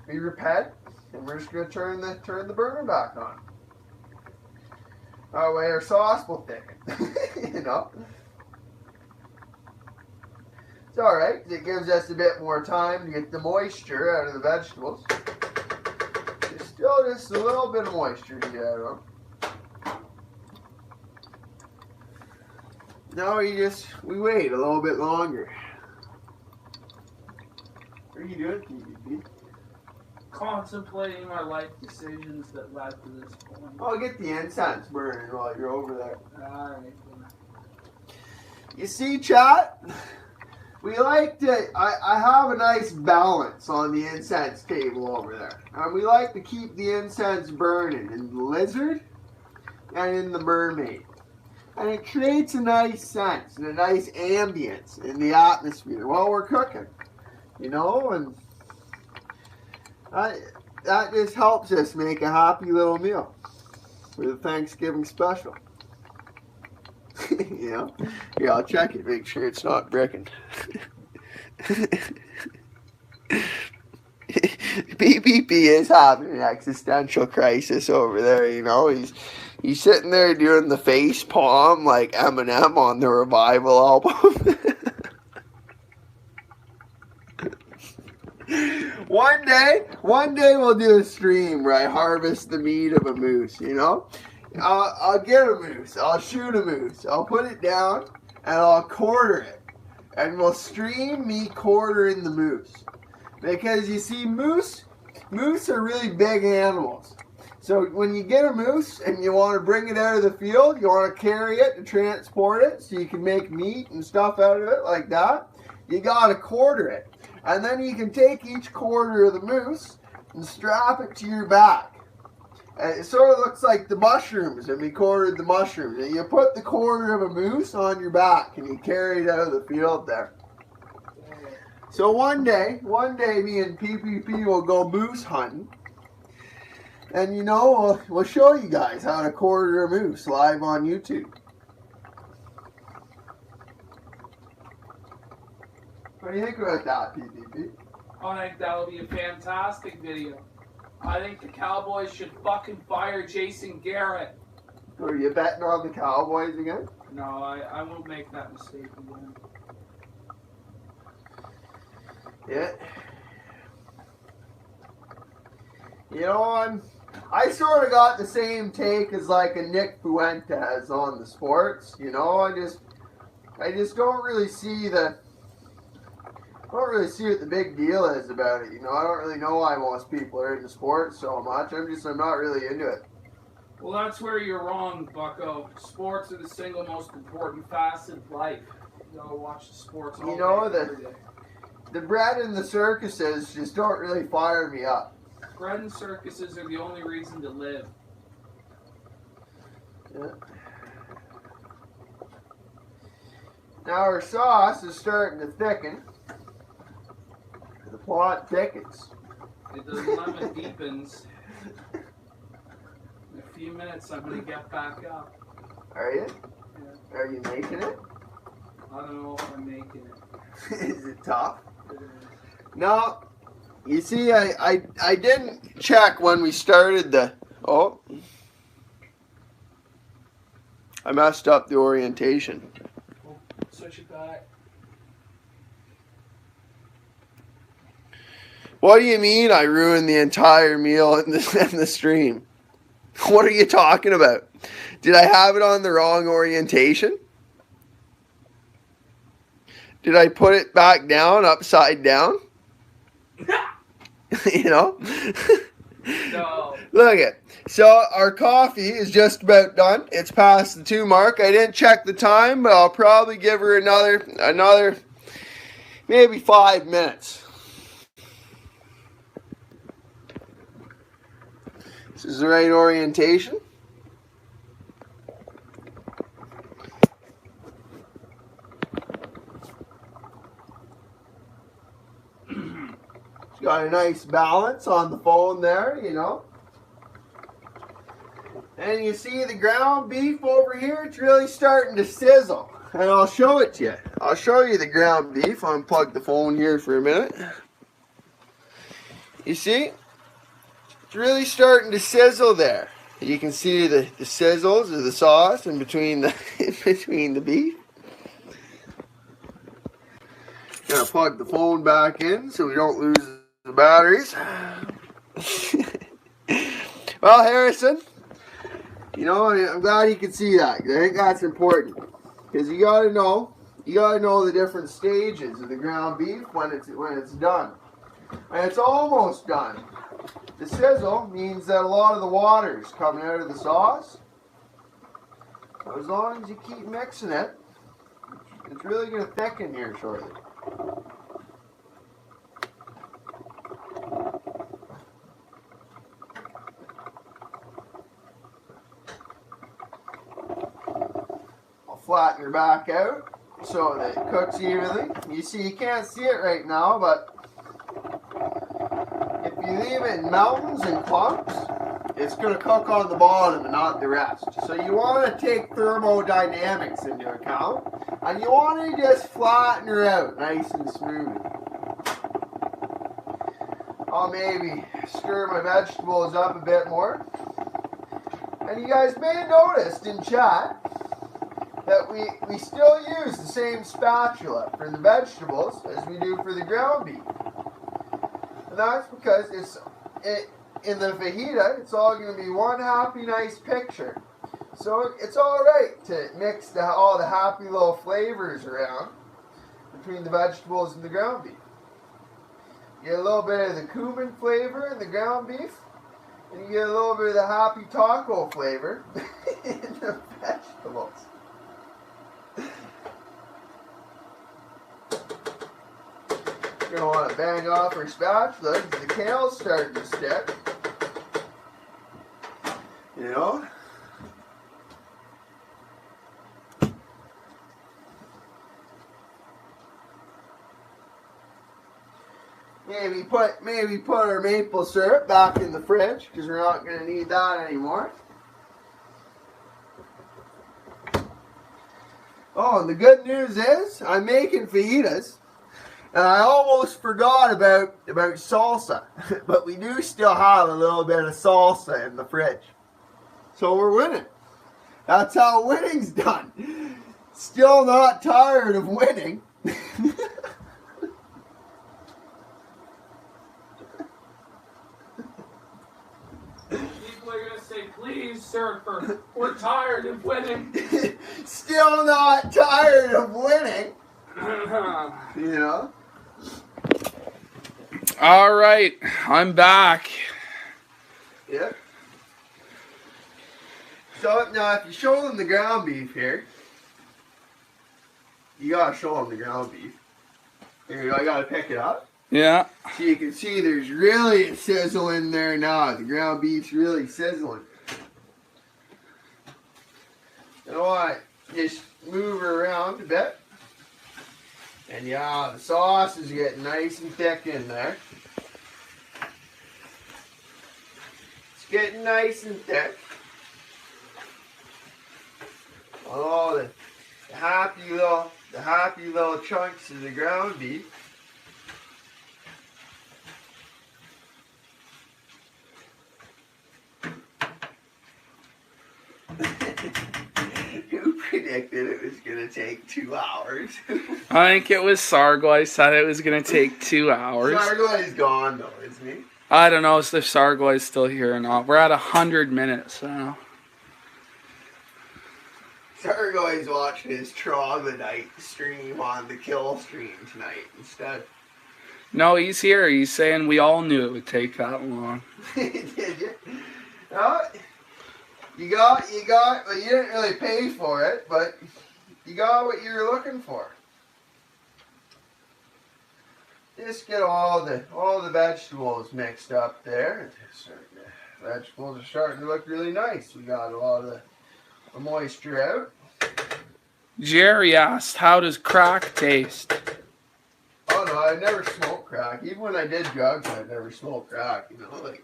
we repent, and we're just gonna turn the burner back on. That way, our sauce will thicken, you know. It's all right. It gives us a bit more time to get the moisture out of the vegetables. There's still just a little bit of moisture to get out of them. Now we wait a little bit longer. What are you doing, PvP? Contemplating my life decisions that led to this point. I'll get the incense burning while you're over there. Alright. You see, chat? We like to, I have a nice balance on the incense table over there. And we like to keep the incense burning in the lizard and in the mermaid. And it creates a nice sense and a nice ambience in the atmosphere while we're cooking. You know, and that just helps us make a happy little meal for the Thanksgiving special. You know? Here, I'll check it, make sure it's not bricking. PPP is having an existential crisis over there, you know. He's sitting there doing the face palm like Eminem on the Revival album. One day we'll do a stream where I harvest the meat of a moose, you know? I'll get a moose, I'll shoot a moose, I'll put it down, and I'll quarter it. And we'll stream me quartering the moose. Because you see, moose are really big animals. So when you get a moose and you want to bring it out of the field, you want to carry it to transport it so you can make meat and stuff out of it like that, you got to quarter it. And then you can take each quarter of the moose and strap it to your back. And it sort of looks like the mushrooms, and we quartered the mushrooms. And you put the quarter of a moose on your back, and you carry it out of the field there. So one day, me and PPP will go moose hunting. And you know, we'll show you guys how to quarter a moose live on YouTube. What do you think about that, PPP? I think that'll be a fantastic video. I think the Cowboys should fucking fire Jason Garrett. Are you betting on the Cowboys again? No, I won't make that mistake again. Yeah. You know, I sort of got the same take as like a Nick Fuentes on the sports. You know, I just don't really see what the big deal is about it. You know, I don't really know why most people are into sports so much. I'm not really into it. Well, that's where you're wrong, bucko. Sports are the single most important facet of life. You gotta watch the sports all day, every day. The bread and the circuses just don't really fire me up. Bread and circuses are the only reason to live. Yeah. Now our sauce is starting to thicken. The plot thickens. The lemon deepens. In a few minutes, I'm going to get back up. Are you? Yeah. Are you making it? I don't know if I'm making it. Is it tough? No. You see, I didn't check when we started the... Oh. I messed up the orientation. Oh, switch it back. What do you mean I ruined the entire meal in the stream? What are you talking about? Did I have it on the wrong orientation? Did I put it back down, upside down? You know? No. Look at. So our coffee is just about done. It's past the 2 mark. I didn't check the time, but I'll probably give her another maybe 5 minutes. This is the right orientation. It's got a nice balance on the phone there, you know. And you see the ground beef over here, it's really starting to sizzle. And I'll show it to you. I'll show you the ground beef. I'll unplug the phone here for a minute. You see? It's really starting to sizzle there. You can see the sizzles of the sauce in between the between the beef. Gotta plug the phone back in so we don't lose the batteries. Well, Harrison, you know, I'm glad you can see that. I think that's important because you gotta know the different stages of the ground beef when it's done. And it's almost done. The sizzle means that a lot of the water is coming out of the sauce. So as long as you keep mixing it, it's really going to thicken here shortly. I'll flatten her back out so that it cooks evenly. You see, you can't see it right now, but if you leave it in mountains and clumps, it's going to cook on the bottom and not the rest. So you want to take thermodynamics into account, and you want to just flatten her out nice and smooth. I'll maybe stir my vegetables up a bit more. And you guys may have noticed in chat that we still use the same spatula for the vegetables as we do for the ground beef. And that's because in the fajita, it's all going to be one happy, nice picture. So it's all right to mix all the happy little flavors around between the vegetables and the ground beef. You get a little bit of the cumin flavor in the ground beef, and you get a little bit of the happy taco flavor in the vegetables. You're going to want to bang off our spatula because the kale's starting to stick. You know? Maybe put our maple syrup back in the fridge because we're not going to need that anymore. Oh, and the good news is I'm making fajitas. And I almost forgot about salsa, but we do still have a little bit of salsa in the fridge. So we're winning. That's how winning's done. Still not tired of winning. People are going to say, please, surfer, we're tired of winning. Still not tired of winning. You know? All right, I'm back. Yep. So now if you show them the ground beef here, you gotta show them the ground beef. Here you go, I gotta pick it up. Yeah. So you can see there's really a sizzle in there now. The ground beef's really sizzling. You know what? Just move her around a bit. And yeah, the sauce is getting nice and thick in there. It's getting nice and thick. Oh, the happy little chunks of the ground beef. Who predicted it was going to take 2 hours? I think it was Sargo. I said it was going to take 2 hours. Sargo is gone though, isn't he? I don't know if Sargo is still here or not. We're at 100 minutes now. Sargo is watching his troglodyte stream on the kill stream tonight instead. No, he's here. He's saying we all knew it would take that long. Did you? No, well, you didn't really pay for it, but you got what you were looking for. Just get all the vegetables mixed up there. Vegetables are starting to look really nice. We got a lot of the moisture out. Jerry asked, how does crack taste? Oh no, I never smoked crack. Even when I did drugs, I never smoked crack. You know, like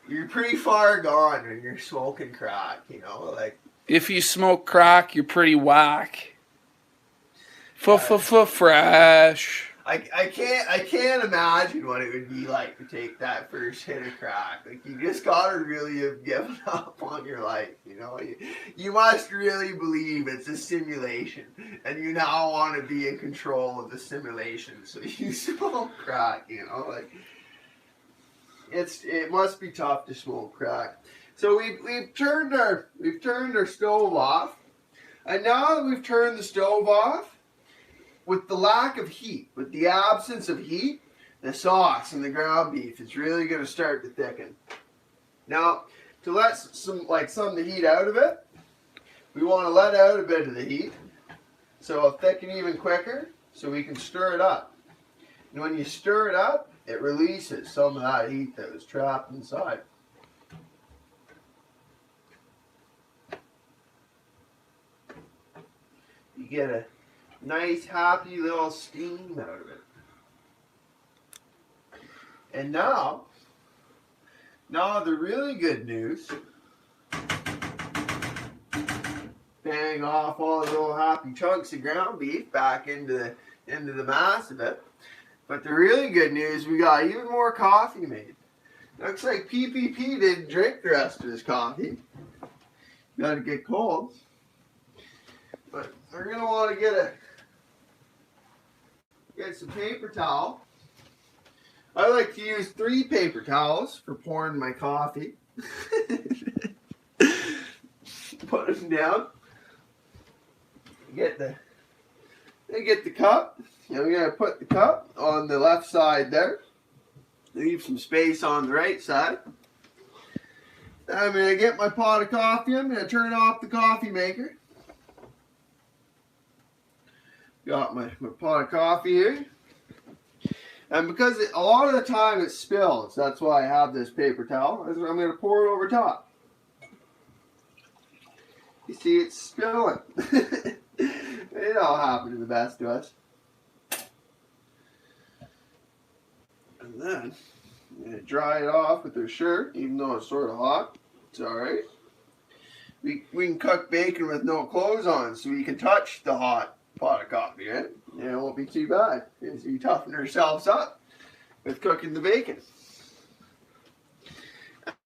you're pretty far gone when you're smoking crack. You know, like If you smoke crack, you're pretty whack. Fresh. I can't imagine what it would be like to take that first hit of crack. Like you just gotta really have given up on your life. You know, you must really believe it's a simulation, and you now want to be in control of the simulation. So you smoke crack. You know, like it must be tough to smoke crack. So we've turned our stove off, and now that we've turned the stove off, with the lack of heat, with the absence of heat, the sauce and the ground beef is really going to start to thicken. Now, to let some of the heat out of it, we want to let out a bit of the heat, so it'll thicken even quicker, so we can stir it up. And when you stir it up, it releases some of that heat that was trapped inside. You get a nice, happy little steam out of it. And now the really good news, bang off all the little happy chunks of ground beef back into the mass of it. But the really good news, we got even more coffee made. Looks like PPP didn't drink the rest of his coffee. Got to get cold. But we're going to want to get some paper towel. I like to use 3 paper towels for pouring my coffee. Put them down. Get the cup. And we're going to put the cup on the left side there. Leave some space on the right side. I'm going to get my pot of coffee. I'm going to turn off the coffee maker. Got my pot of coffee here. And because a lot of the time it spills, that's why I have this paper towel. I'm going to pour it over top. You see, it's spilling. It all happened to the best of us. And then I'm going to dry it off with our shirt, even though it's sort of hot. It's alright. We can cook bacon with no clothes on, so we can touch the hot pot of coffee, right? Yeah, it won't be too bad. Because we toughen ourselves up with cooking the bacon.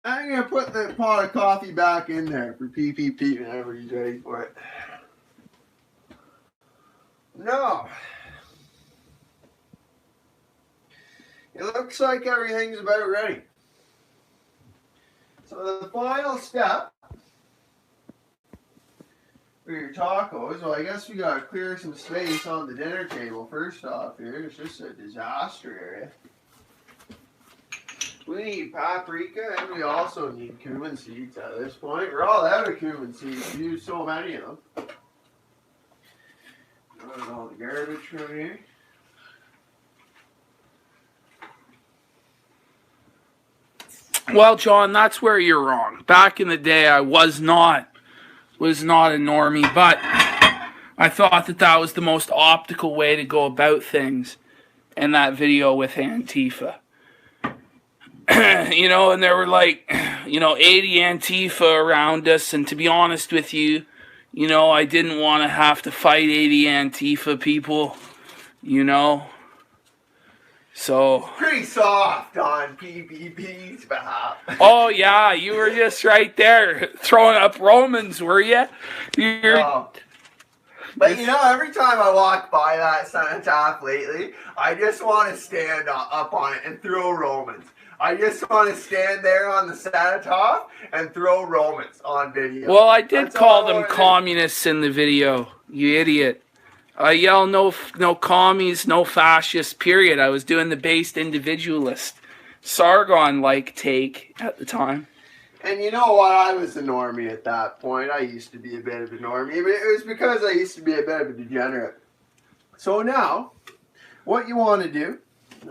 I'm going to put the pot of coffee back in there for PPP whenever he's ready for it. No. It looks like everything's about ready. So the final step for your tacos, well, I guess we gotta clear some space on the dinner table first off here. It's just a disaster area. We need paprika and we also need cumin seeds at this point. We're all out of cumin seeds. We use so many of them. Got all the garbage from here. Well, John, that's where you're wrong. Back in the day, I was not a normie, but I thought that was the most optical way to go about things in that video with Antifa. You know, and there were 80 Antifa around us, and to be honest with you, I didn't want to have to fight 80 Antifa people, So pretty soft on PPP's behalf. Oh yeah, you were just right there throwing up Romans, were you? No. But every time I walk by that cenotaph lately, I just want to stand up on it and throw Romans. I just want to stand there on the cenotaph and throw Romans on video. Well, I did call them communists in the video, you idiot. I yell no commies, no fascists, period. I was doing the based individualist Sargon-like take at the time. And you know what? I was a normie at that point. I used to be a bit of a normie, but it was because I used to be a bit of a degenerate. So now, what you want to do,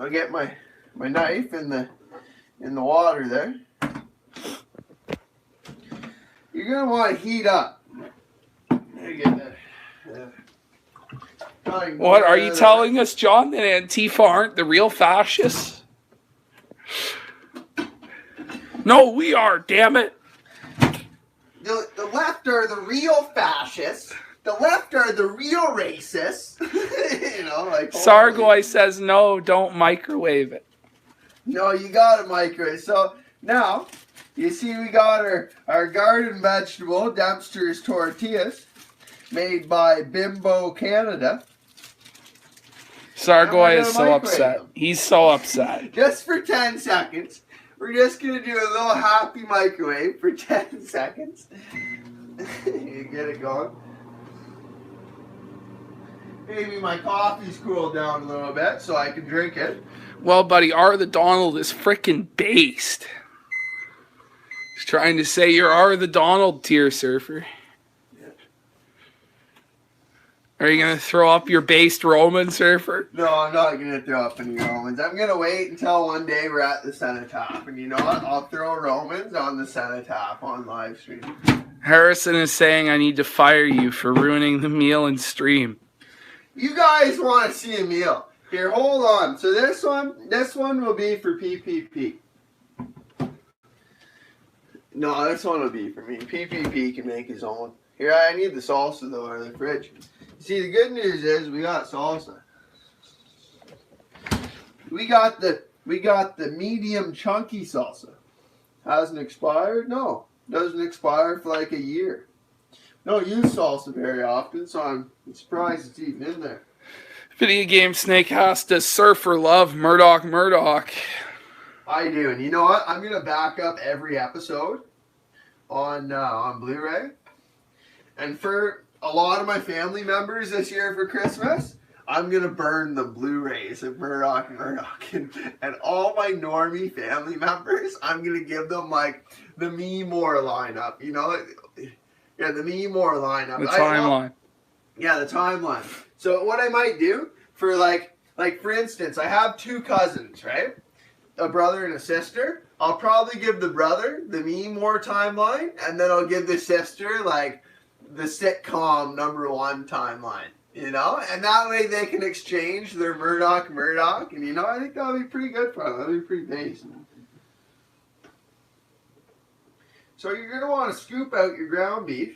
I'll get my knife in the water there. You're going to want to heat up. There you get that. What are you telling us, John, that Antifa aren't the real fascists? No, we are, damn it. The left are the real fascists. The left are the real racists. You know, like Sargoy says no, don't microwave it. No, you gotta microwave. So now, you see we got our garden vegetable, Dempster's tortillas, made by Bimbo Canada. Sargoy is so upset. He's so upset. Just for 10 seconds. We're just going to do a little happy microwave for 10 seconds. You get it going. Maybe my coffee's cooled down a little bit so I can drink it. Well, buddy, R the Donald is frickin' based. He's trying to say you're R the Donald, tier surfer. Are you going to throw up your based Roman, surfer? No, I'm not going to throw up any Romans. I'm going to wait until one day we're at the cenotaph. And you know what? I'll throw Romans on the cenotaph on live stream. Harrison is saying I need to fire you for ruining the meal and stream. You guys want to see a meal. Here, hold on. So this one will be for PPP. No, this one will be for me. PPP can make his own. Here, I need the salsa though out of the fridge. See, the good news is we got salsa. We got the medium chunky salsa. Hasn't expired? No. Doesn't expire for like a year. Don't use salsa very often, so I'm surprised it's even in there. Video Game Snake has to surfer love Murdoch. I do, and you know what? I'm gonna back up every episode on Blu-ray. And for a lot of my family members this year for Christmas, I'm going to burn the Blu-rays of Murdoch. And all my normie family members, I'm going to give them like the Me More lineup. You know? Yeah, the Me More lineup. The timeline. Yeah, the timeline. So what I might do for like for instance, I have two cousins, right? A brother and a sister. I'll probably give the brother the Me More timeline, and then I'll give the sister like the sitcom #1 timeline, you know? And that way they can exchange their Murdoch, and you know, I think that'll be pretty good for them. That'll be pretty base. So you're going to want to scoop out your ground beef.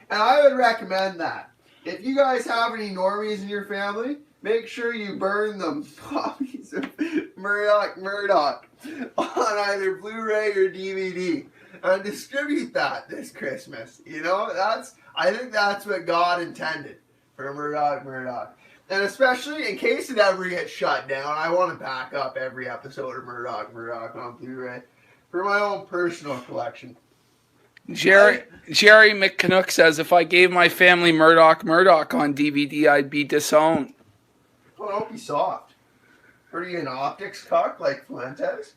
And I would recommend that. If you guys have any normies in your family, make sure you burn them copies of Murdoch on either Blu-ray or DVD. And distribute that this Christmas. You know, I think that's what God intended for Murdoch. And especially in case it ever gets shut down, I want to back up every episode of Murdoch on Blu-ray for my own personal collection. Jerry McCanook says if I gave my family Murdoch on DVD, I'd be disowned. Well, don't be soft. Are you an optics cock like Fuentes?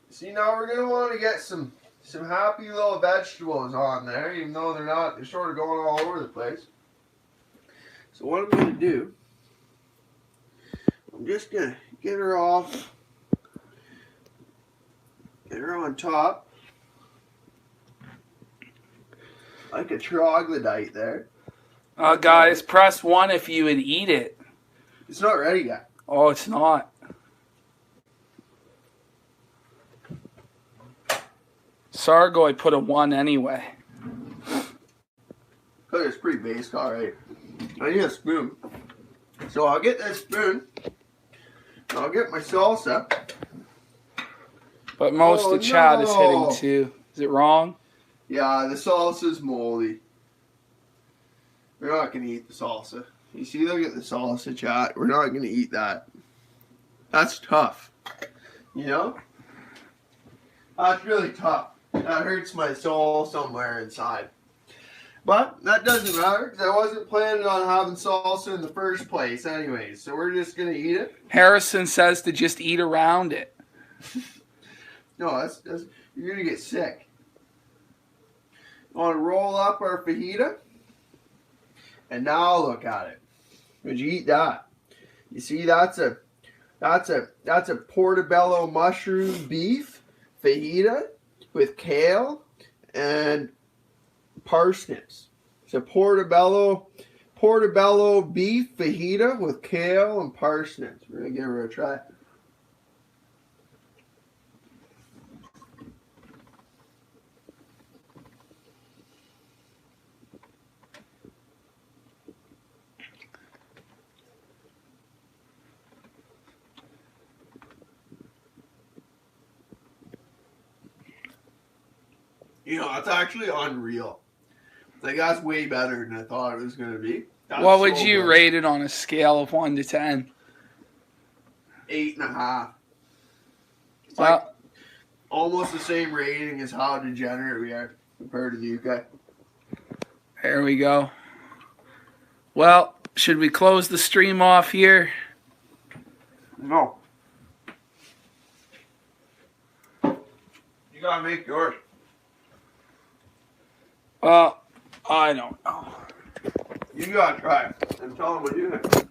See, now we're going to want to get some happy little vegetables on there, even though they're sort of going all over the place. So what I'm going to do, I'm just going to get her on top, like a troglodyte there. Guys, press 1 if you would eat it. It's not ready yet. Oh, it's not. Sargoy put a 1 anyway. Because it's pretty based already. I need a spoon. So I'll get this spoon. I'll get my salsa. But most of the chat is hitting 2. Is it wrong? Yeah, the salsa's moldy. We're not going to eat the salsa. You see, look at the salsa, chat. We're not going to eat that. That's tough. You know? That's really tough. That hurts my soul somewhere inside. But that doesn't matter because I wasn't planning on having salsa in the first place anyways. So we're just going to eat it. Harrison says to just eat around it. No, that's you're going to get sick. Want to roll up our fajita? And now look at it. Would you eat that? You see, that's a portobello mushroom beef fajita with kale and parsnips. It's a portobello beef fajita with kale and parsnips. We're gonna give her a try. You know, it's actually unreal. Like, that's way better than I thought it was going to be. That's what would so you good. rate it on a scale of 1 to 10? 8.5. It's Well, like almost the same rating as how degenerate we are compared to the UK. there we go. Well, should we close the stream off here? No. You got to make yours. Well, I don't know. You gotta try it. And tell them what you think.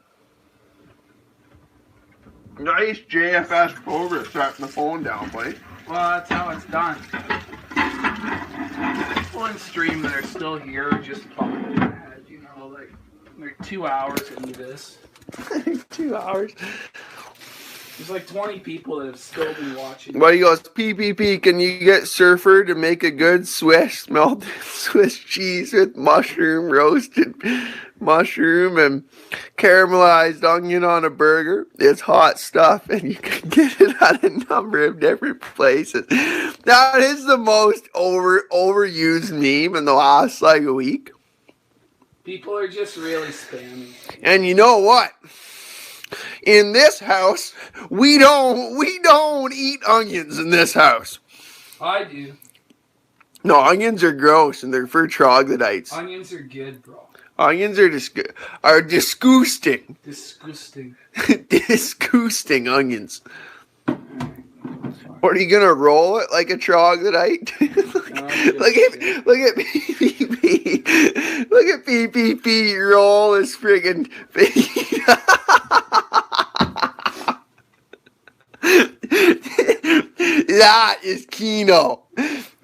Nice JFS progress setting the phone down, buddy. Well, that's how it's done. One stream that are still here are just talking ahead, you know, like they're 2 hours into this. 2 hours. There's like 20 people that have still been watching. Buddy goes, PPP, can you get Surfer to make a good Swiss melted Swiss cheese with roasted mushroom and caramelized onion on a burger? It's hot stuff and you can get it at a number of different places. That is the most overused meme in the last like a week. People are just really spamming. And you know what? In this house, we don't eat onions in this house. I do. No, onions are gross and they're for troglodytes. Onions are good, bro. Onions are disgusting. Disgusting. Disgusting onions. What, are you gonna roll it like a troglodyte? look at PPP. Look at PPP roll his friggin' That is Kino.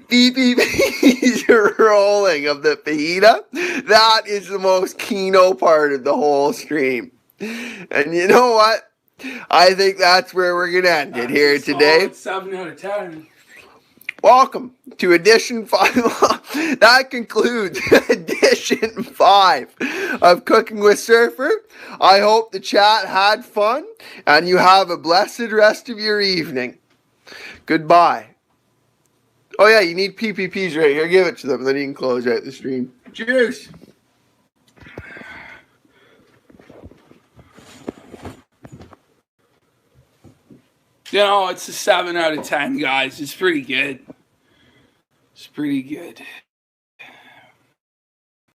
PPP's rolling of the fajita. That is the most Kino part of the whole stream. And you know what? I think that's where we're going to end it here today. 7 out of 10. Welcome to edition 5. That concludes edition 5 of Cooking with Surfer. I hope the chat had fun and you have a blessed rest of your evening. Goodbye. Oh yeah, you need PPPs right here. Give it to them, then you can close out the stream. Cheers. You know, it's a 7 out of 10, guys. It's pretty good. It's pretty good.